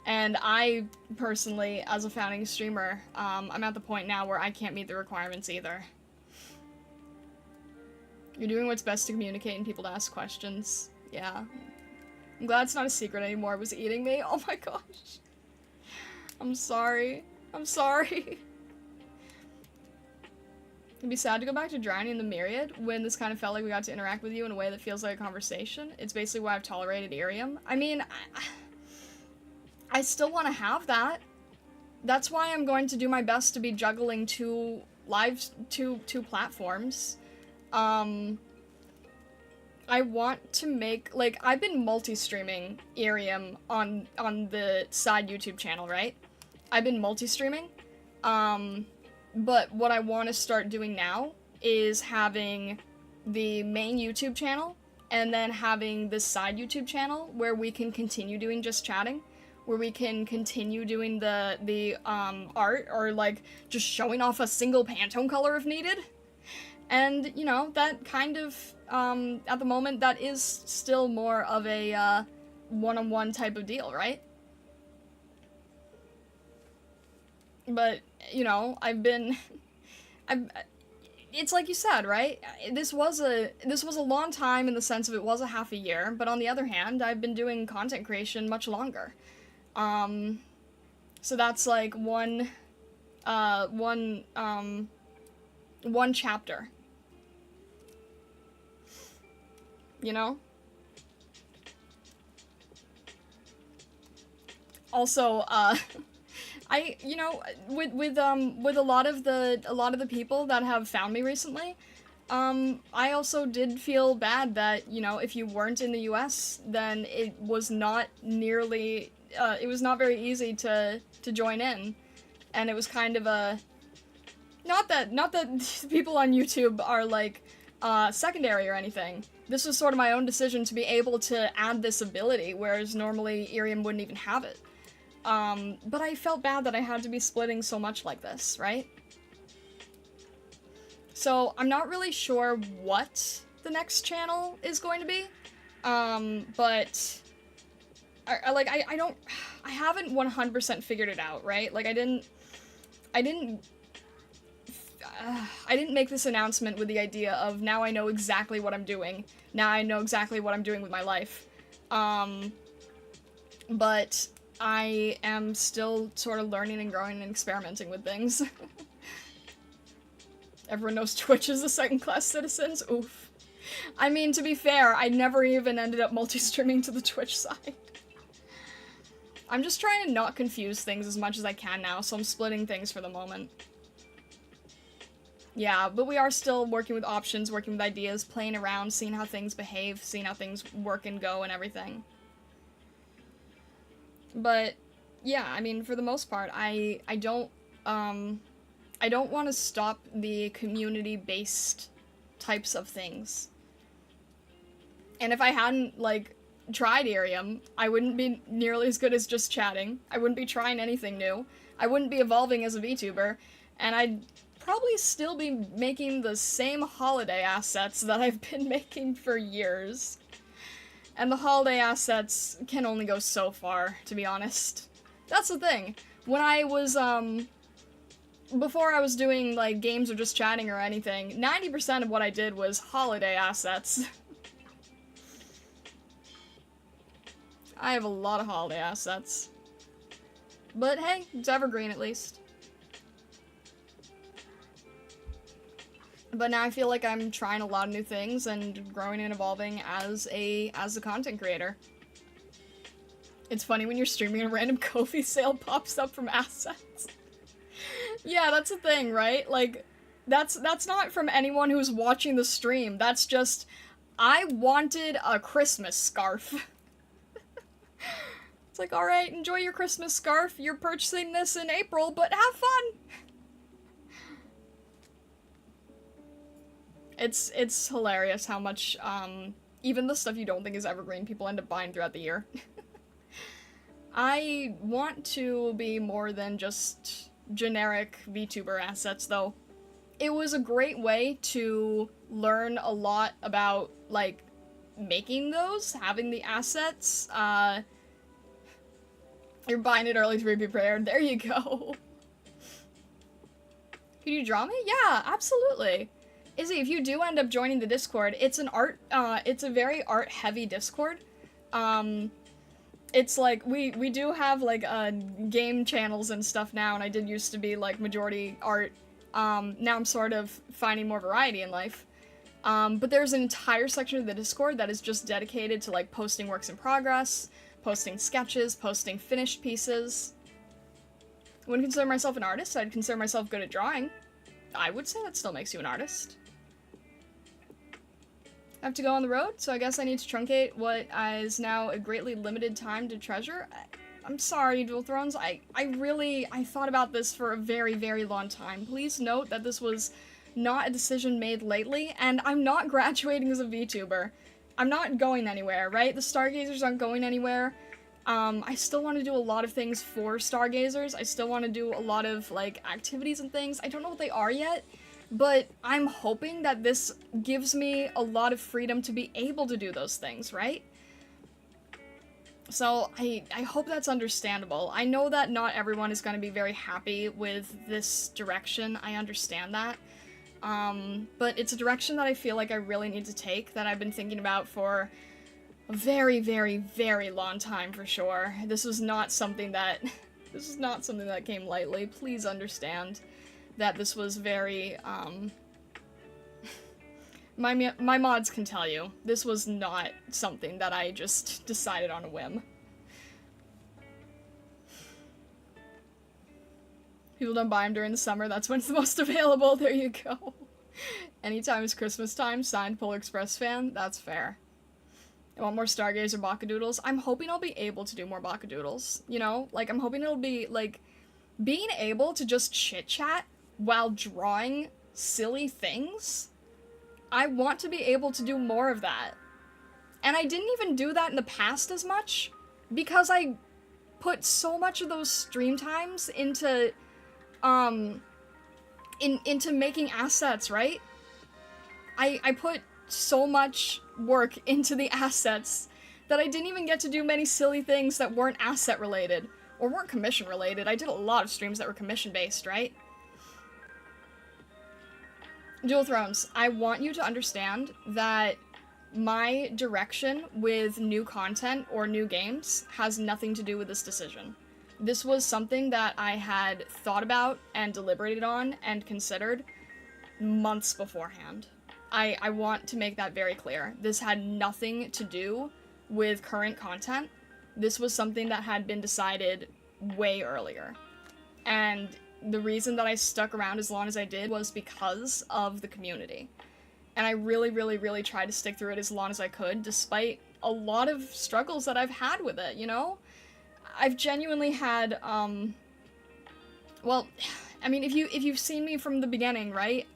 And I, personally, as a founding streamer, I'm at the point now where I can't meet the requirements either. You're doing what's best to communicate and people to ask questions. Yeah. I'm glad it's not a secret anymore. It was eating me. Oh my gosh. I'm sorry. I'm sorry. It'd be sad to go back to drowning in the myriad when this kind of felt like we got to interact with you in a way that feels like a conversation. It's basically why I've tolerated IRIAM. I mean, I still want to have that. That's why I'm going to do my best to be juggling two platforms. I want to make, like, I've been multi-streaming IRIAM on the side YouTube channel, right? I've been multi-streaming, but what I want to start doing now is having the main YouTube channel and then having the side YouTube channel where we can continue doing just chatting, where we can continue doing the art or, like, just showing off a single Pantone color if needed. And, you know, that kind of, at the moment, that is still more of a, one-on-one type of deal, right? But, you know, it's like you said, right? This was a long time in the sense of it was a half a year, but on the other hand, I've been doing content creation much longer. So that's like one chapter. You know? Also, you know, with a lot of the people that have found me recently, I also did feel bad that, you know, if you weren't in the US, then it was not nearly, it was not very easy to join in. And it was kind of a, not that people on YouTube are, like, secondary or anything. This was sort of my own decision to be able to add this ability, whereas normally IRIAM wouldn't even have it. But I felt bad that I had to be splitting so much like this, right? So, I'm not really sure what the next channel is going to be, but I haven't 100% figured it out, right? Like, I didn't make this announcement with the idea of, now I know exactly what I'm doing, now I know exactly what I'm doing with my life, but I am still sort of learning and growing and experimenting with things. Everyone knows Twitch is the second-class citizens? Oof. I mean, to be fair, I never even ended up multi-streaming to the Twitch side. I'm just trying to not confuse things as much as I can now, so I'm splitting things for the moment. Yeah, but we are still working with options, working with ideas, playing around, seeing how things behave, seeing how things work and go and everything. But, yeah, I mean, for the most part, I don't want to stop the community-based types of things. And if I hadn't, like, tried IRIAM, I wouldn't be nearly as good as just chatting. I wouldn't be trying anything new. I wouldn't be evolving as a VTuber. And I'd probably still be making the same holiday assets that I've been making for years. And the holiday assets can only go so far, to be honest. That's the thing. When I was, before I was doing, like, games or just chatting or anything, 90% of what I did was holiday assets. I have a lot of holiday assets. But hey, it's evergreen at least. But now I feel like I'm trying a lot of new things and growing and evolving as a content creator. It's funny when you're streaming and a random Ko-fi sale pops up from assets. Yeah, that's the thing, right? Like, that's not from anyone who's watching the stream. That's just, I wanted a Christmas scarf. It's like, alright, enjoy your Christmas scarf. You're purchasing this in April, but have fun! It's hilarious how much, even the stuff you don't think is evergreen, people end up buying throughout the year. I want to be more than just generic VTuber assets, though. It was a great way to learn a lot about, like, making those, having the assets. You're buying it early to be prepared. There you go. Can you draw me? Yeah, absolutely. Izzy, if you do end up joining the Discord, it's it's a very art-heavy Discord. It's like, we do have, like, game channels and stuff now, and I did used to be, like, majority art. Now I'm sort of finding more variety in life. But there's an entire section of the Discord that is just dedicated to, like, posting works in progress, posting sketches, posting finished pieces. I wouldn't consider myself an artist, I'd consider myself good at drawing. I would say that still makes you an artist. I have to go on the road, so I guess I need to truncate what is now a greatly limited time to treasure. I'm sorry, Dual Thrones, I thought about this for a very, very long time. Please note that this was not a decision made lately, and I'm not graduating as a VTuber. I'm not going anywhere, right? The Stargazers aren't going anywhere. I still want to do a lot of things for Stargazers. I still want to do a lot of, like, activities and things. I don't know what they are yet, but I'm hoping that this gives me a lot of freedom to be able to do those things, right? So, I hope that's understandable. I know that not everyone is going to be very happy with this direction. I understand that. But it's a direction that I feel like I really need to take, that I've been thinking about for a very, very, very long time, for sure. This was not something that came lightly. Please understand that this was very, my mods can tell you, this was not something that I just decided on a whim. People don't buy them during the summer, that's when it's the most available, there you go. Anytime is Christmas time, signed Polar Express fan, that's fair. I want more Stargazer Baka-Doodles. I'm hoping I'll be able to do more Baka-Doodles, you know? Like, I'm hoping it'll be, like, being able to just chit-chat while drawing silly things. I want to be able to do more of that. And I didn't even do that in the past as much, because I put so much of those stream times into, into making assets, right? I put so much work into the assets that I didn't even get to do many silly things that weren't asset related, or weren't commission related. I did a lot of streams that were commission based, right? Dual Thrones, I want you to understand that my direction with new content or new games has nothing to do with this decision. This was something that I had thought about and deliberated on and considered months beforehand. I want to make that very clear. This had nothing to do with current content. This was something that had been decided way earlier. And the reason that I stuck around as long as I did was because of the community. And I really, really, really tried to stick through it as long as I could, despite a lot of struggles that I've had with it, you know? I've genuinely had, well, I mean, if you've seen me from the beginning, right?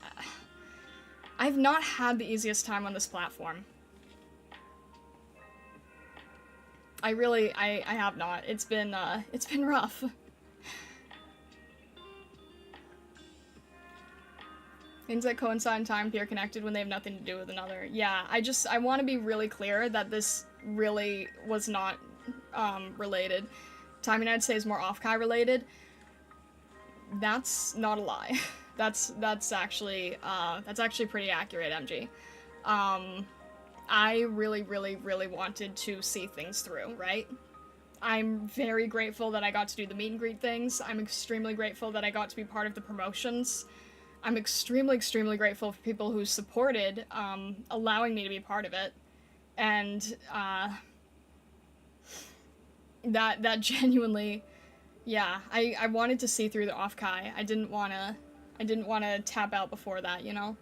I've not had the easiest time on this platform. I have not. It's been rough. Things that coincide in time appear connected when they have nothing to do with another. Yeah, I want to be really clear that this really was not, related. Time United States is more Offkai related. That's not a lie. That's actually pretty accurate, MG. I really, really, really wanted to see things through, right? I'm very grateful that I got to do the meet and greet things. I'm extremely grateful that I got to be part of the promotions. I'm extremely, extremely grateful for people who supported, allowing me to be part of it. And, that genuinely, yeah, I wanted to see through the Offkai. I didn't wanna tap out before that, you know?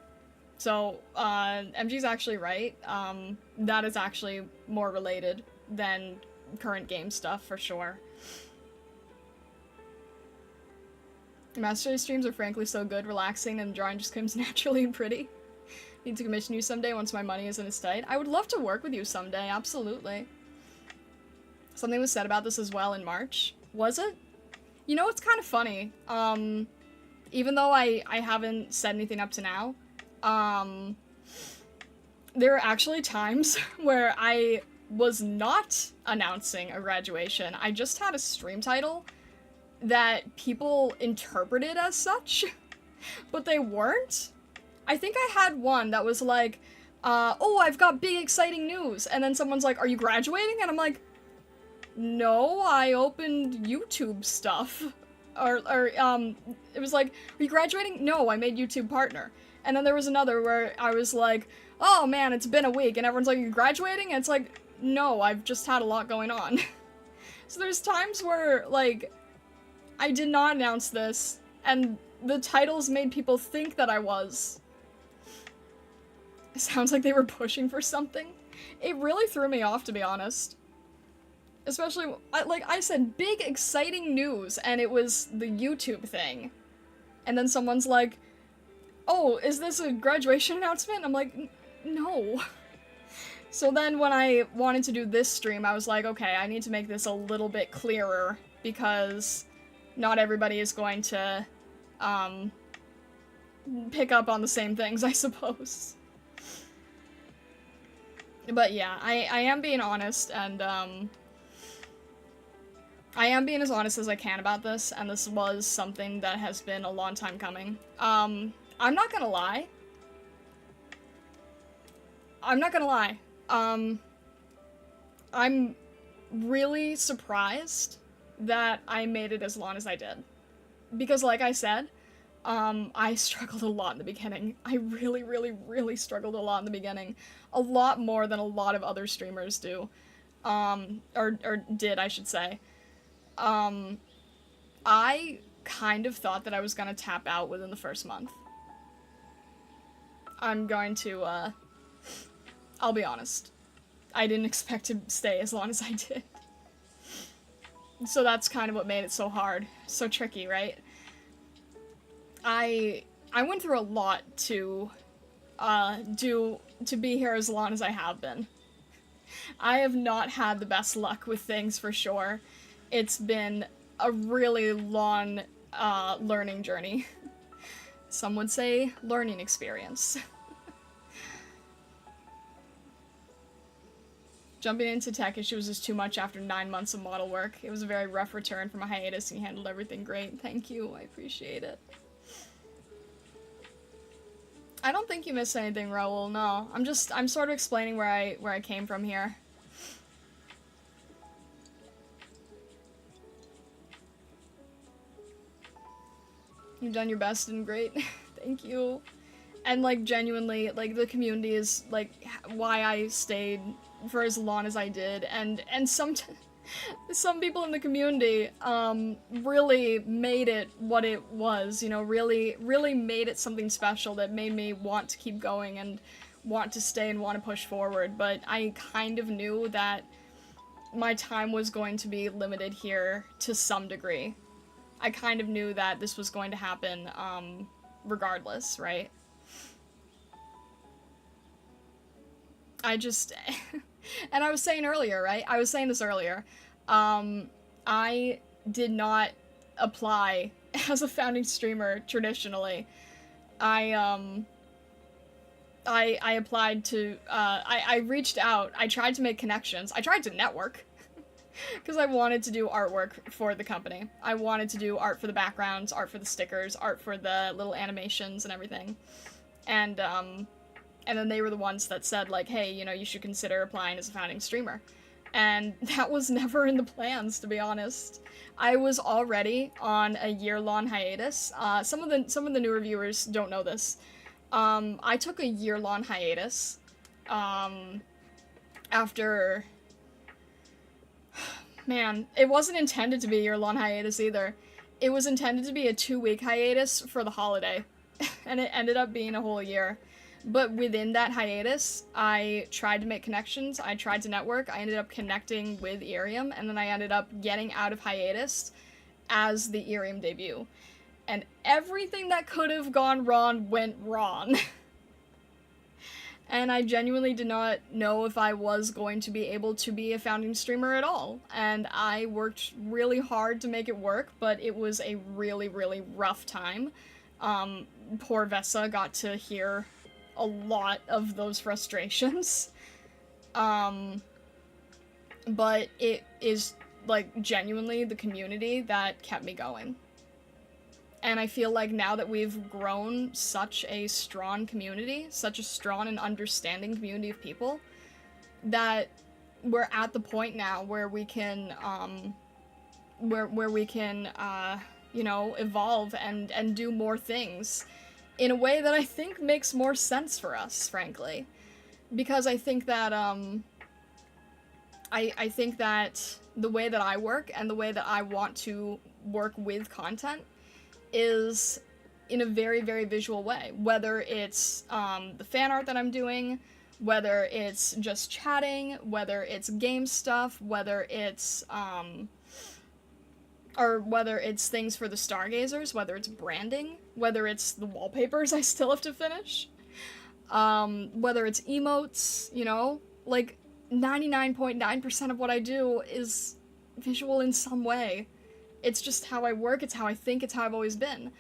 So, MG's actually right. That is actually more related than current game stuff, for sure. Master streams are frankly so good, relaxing, and drawing just comes naturally and pretty. Need to commission you someday once my money is in its tight. I would love to work with you someday, absolutely. Something was said about this as well in March. Was it? You know, it's kind of funny. Even though I haven't said anything up to now, there are actually times where I was not announcing a graduation. I just had a stream title that people interpreted as such, but they weren't. I think I had one that was like, oh, I've got big exciting news, and then someone's like, are you graduating? And I'm like, no, I opened YouTube stuff. Or it was like, are you graduating? No, I made YouTube partner. And then there was another where I was like, oh man, it's been a week, and everyone's like, are you graduating? And it's like, no, I've just had a lot going on. So there's times where, like, I did not announce this, and the titles made people think that I was. It sounds like they were pushing for something. It really threw me off, to be honest. Especially, like I said, big exciting news, and it was the YouTube thing. And then someone's like, oh, is this a graduation announcement? I'm like, no. So then when I wanted to do this stream, I was like, okay, I need to make this a little bit clearer, because not everybody is going to, pick up on the same things, I suppose. But yeah, I am being honest, and, I am being as honest as I can about this, and this was something that has been a long time coming. I'm not gonna lie. I'm really surprised that I made it as long as I did. Because like I said, I struggled a lot in the beginning. I really, really, really struggled a lot in the beginning. A lot more than a lot of other streamers do. Or did, I should say. I kind of thought that I was gonna tap out within the first month. I'm going to, I'll be honest. I didn't expect to stay as long as I did. So that's kind of what made it so hard. So tricky, right? I went through a lot to be here as long as I have been. I have not had the best luck with things for sure. It's been a really long learning journey. Some would say learning experience. Jumping into tech issues was too much after 9 months of model work. It was a very rough return from a hiatus and you handled everything great. Thank you, I appreciate it. I don't think you missed anything, Raul, no. I'm sort of explaining where I came from here. You've done your best and great. Thank you. And, like, genuinely, like, the community is, like, why I stayed for as long as I did, and some people in the community, really made it what it was, you know, really made it something special that made me want to keep going and want to stay and want to push forward, but I kind of knew that my time was going to be limited here to some degree. I kind of knew that this was going to happen, regardless, right? I just, and I was saying earlier, right? I was saying this earlier. I did not apply as a founding streamer traditionally. I applied to, I reached out, I tried to make connections, I tried to network, because I wanted to do artwork for the company. I wanted to do art for the backgrounds, art for the stickers, art for the little animations and everything. And then they were the ones that said, like, hey, you know, you should consider applying as a founding streamer. And that was never in the plans, to be honest. I was already on a year-long hiatus. Some of the newer viewers don't know this. I took a year-long hiatus, after... Man, it wasn't intended to be a year-long hiatus either. It was intended to be a 2-week hiatus for the holiday. And it ended up being a whole year. But within that hiatus, I tried to make connections, I tried to network, I ended up connecting with IRIAM, and then I ended up getting out of hiatus as the IRIAM debut. And everything that could have gone wrong went wrong. And I genuinely did not know if I was going to be able to be a founding streamer at all. And I worked really hard to make it work, but it was a really, really rough time. Poor Vessa got to hear a lot of those frustrations. But it is, like, genuinely the community that kept me going. And I feel like now that we've grown such a strong community, such a strong and understanding community of people, that we're at the point now where we can, you know, evolve and do more things in a way that I think makes more sense for us, frankly. Because I think that, I think that the way that I work and the way that I want to work with content is in a very, very visual way. Whether it's, the fan art that I'm doing, whether it's just chatting, whether it's game stuff, whether it's, or whether it's things for the stargazers, whether it's branding, whether it's the wallpapers I still have to finish, whether it's emotes, you know, like 99.9% of what I do is visual in some way. It's just how I work, it's how I think, it's how I've always been.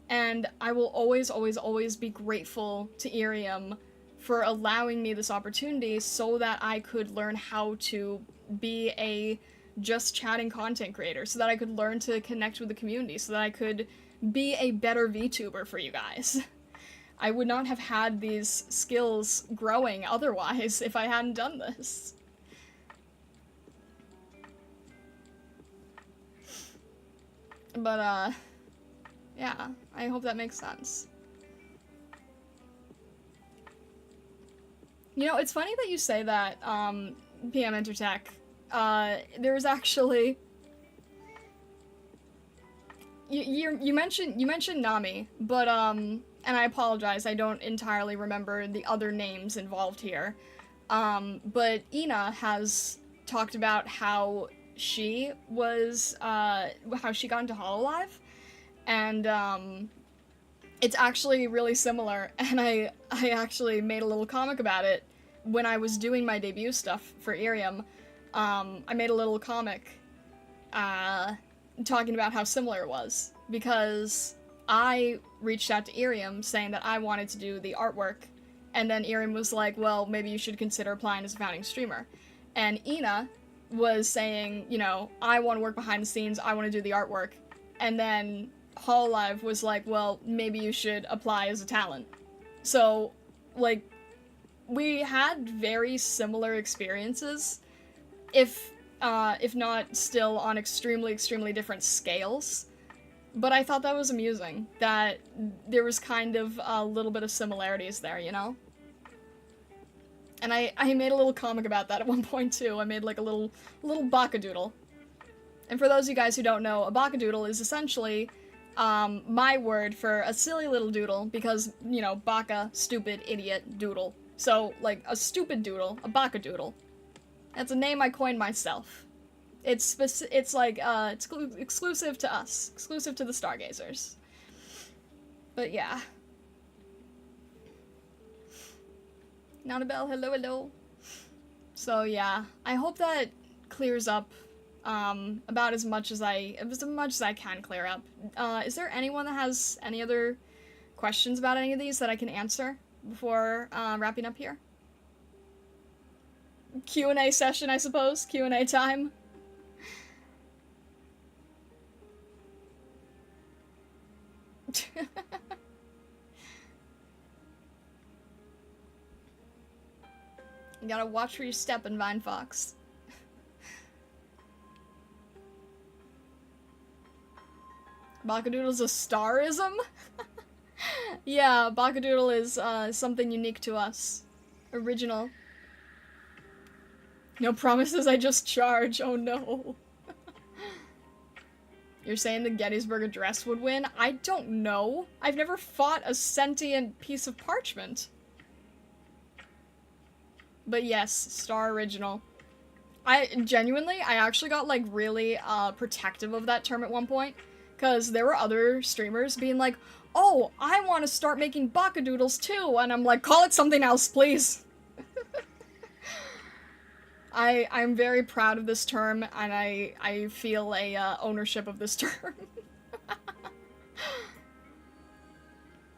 And I will always, always, always be grateful to IRIAM for allowing me this opportunity so that I could learn how to be a just chatting content creator, so that I could learn to connect with the community, so that I could be a better VTuber for you guys. I would not have had these skills growing otherwise if I hadn't done this. But, yeah, I hope that makes sense. You know, it's funny that you say that, PM Intertech. There's actually... You mentioned Nami, but, and I apologize, I don't entirely remember the other names involved here, but Ina has talked about how she was, how she got into Hololive, and, it's actually really similar, and I actually made a little comic about it when I was doing my debut stuff for IRIAM. I made a little comic, talking about how similar it was, because I reached out to IRIAM saying that I wanted to do the artwork, and then IRIAM was like, well, maybe you should consider applying as a founding streamer. And Ina was saying, you know, I want to work behind the scenes, I want to do the artwork. And then Hololive was like, well, maybe you should apply as a talent. So, like, we had very similar experiences, if not still on extremely, extremely different scales. But I thought that was amusing, that there was kind of a little bit of similarities there, you know? And I made a little comic about that at one point, too. I made, like, a little baka-doodle. And for those of you guys who don't know, a baka-doodle is essentially, my word for a silly little doodle, because, you know, baka, stupid, idiot, doodle. So, like, a stupid doodle, a baka-doodle. That's a name I coined myself. It's like, it's exclusive to us. Exclusive to the Stargazers. But yeah. Nanabelle, hello, hello. So yeah, I hope that clears up, about as much as I can clear up. Is there anyone that has any other questions about any of these that I can answer before, wrapping up here? Q&A session, I suppose? Q&A time? You gotta watch where you step in Vine Fox. Bakadoodle's a starism? Yeah, Bakadoodle is, something unique to us. Original. No promises, I just charge. Oh no. You're saying the Gettysburg Address would win? I don't know. I've never fought a sentient piece of parchment. But yes, Star Original. I actually got, like, really, protective of that term at one point. Because there were other streamers being like, oh, I want to start making bakadoodles too! And I'm like, call it something else, please! I'm very proud of this term, and I feel a, ownership of this term.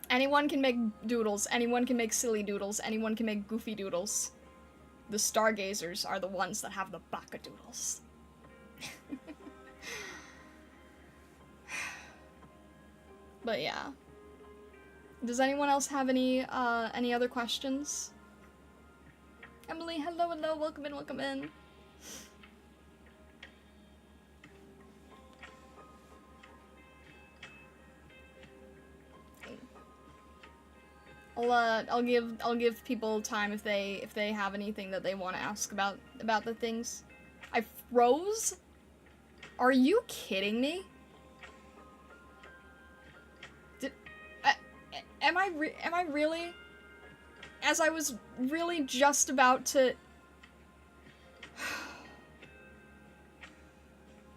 Anyone can make doodles, anyone can make silly doodles, anyone can make goofy doodles. The Stargazers are the ones that have the bakadoodles. But yeah. Does anyone else have any other questions? Emily, hello, hello, welcome in, welcome in. I'll give people time if they have anything that they want to ask about the things. I froze? Are you kidding me? Am I really? As I was really just about to...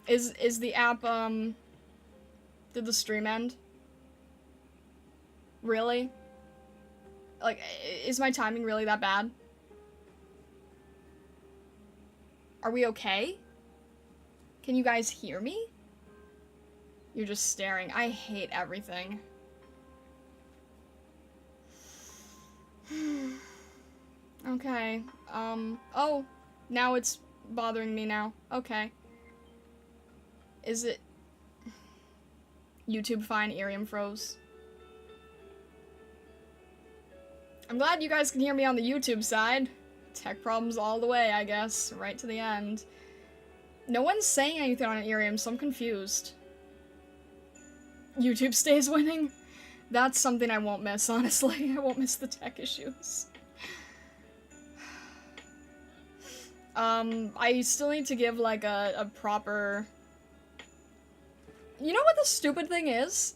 Is the app, did the stream end? Really? Like, is my timing really that bad? Are we okay? Can you guys hear me? You're just staring. I hate everything. Okay, oh, now it's bothering me now. Okay. Is it... YouTube fine, IRIAM froze. I'm glad you guys can hear me on the YouTube side. Tech problems all the way, I guess, right to the end. No one's saying anything on IRIAM, so I'm confused. YouTube stays winning? That's something I won't miss, honestly. I won't miss the tech issues. I still need to give, like, a proper... You know what the stupid thing is?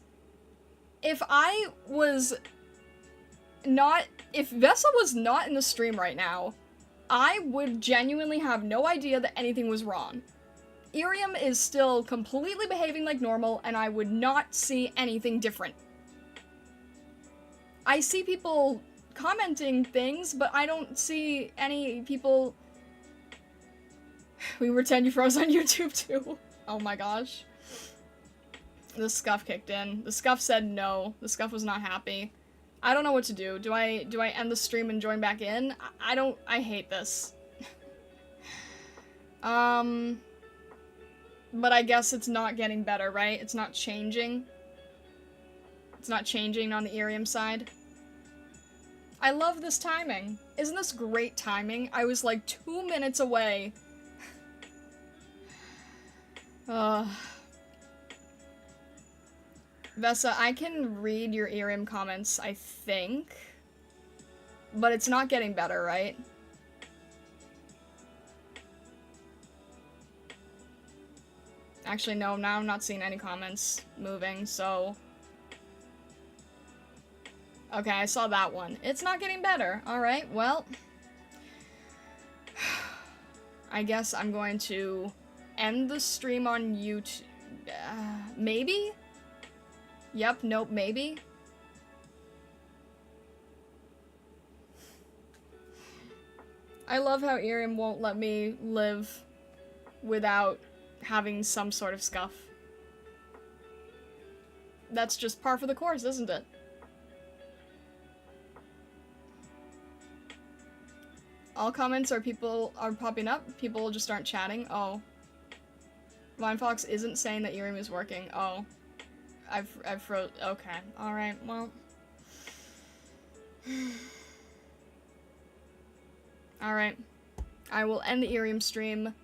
If I was if Vessa was not in the stream right now, I would genuinely have no idea that anything was wrong. IRIAM is still completely behaving like normal, and I would not see anything different. I see people commenting things, but I don't see any people... We pretend you froze on YouTube too. Oh my gosh. The scuff kicked in. The scuff said no. The scuff was not happy. I don't know what to do. Do I end the stream and join back in? I hate this. But I guess it's not getting better, right? It's not changing. It's not changing on the IRIAM side. I love this timing. Isn't this great timing? I was like 2 minutes away. Vessa, I can read your IRIAM comments, I think. But it's not getting better, right? Actually, no, now I'm not seeing any comments moving, so... Okay, I saw that one. It's not getting better. Alright, well... I guess I'm going to end the stream on YouTube. Maybe? Yep, nope, maybe. I love how IRIAM won't let me live without having some sort of scuff. That's just par for the course, isn't it? All comments are popping up, people just aren't chatting. Oh. VineFox isn't saying that IRIAM is working. Oh. I've froze. Okay. Alright, well. Alright. I will end the IRIAM stream.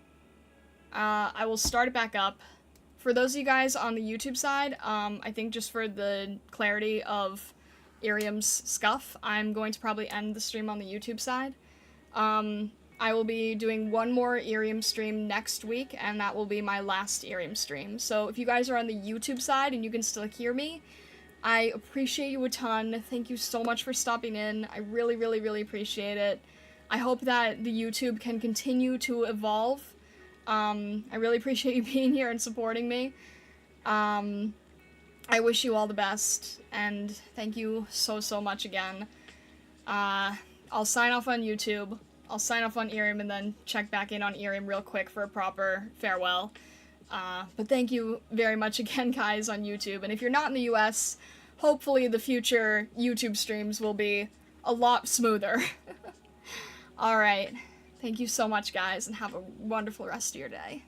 I will start it back up. For those of you guys on the YouTube side, I think just for the clarity of IRIAM's scuff, I'm going to probably end the stream on the YouTube side. I will be doing one more IRIAM stream next week, and that will be my last IRIAM stream. So if you guys are on the YouTube side and you can still hear me, I appreciate you a ton. Thank you so much for stopping in. I really, really, really appreciate it. I hope that the YouTube can continue to evolve. I really appreciate you being here and supporting me. I wish you all the best, and thank you so, so much again. I'll sign off on YouTube. I'll sign off on IRIAM and then check back in on IRIAM real quick for a proper farewell. But thank you very much again, guys, on YouTube. And if you're not in the US, hopefully the future YouTube streams will be a lot smoother. Alright. Thank you so much, guys, and have a wonderful rest of your day.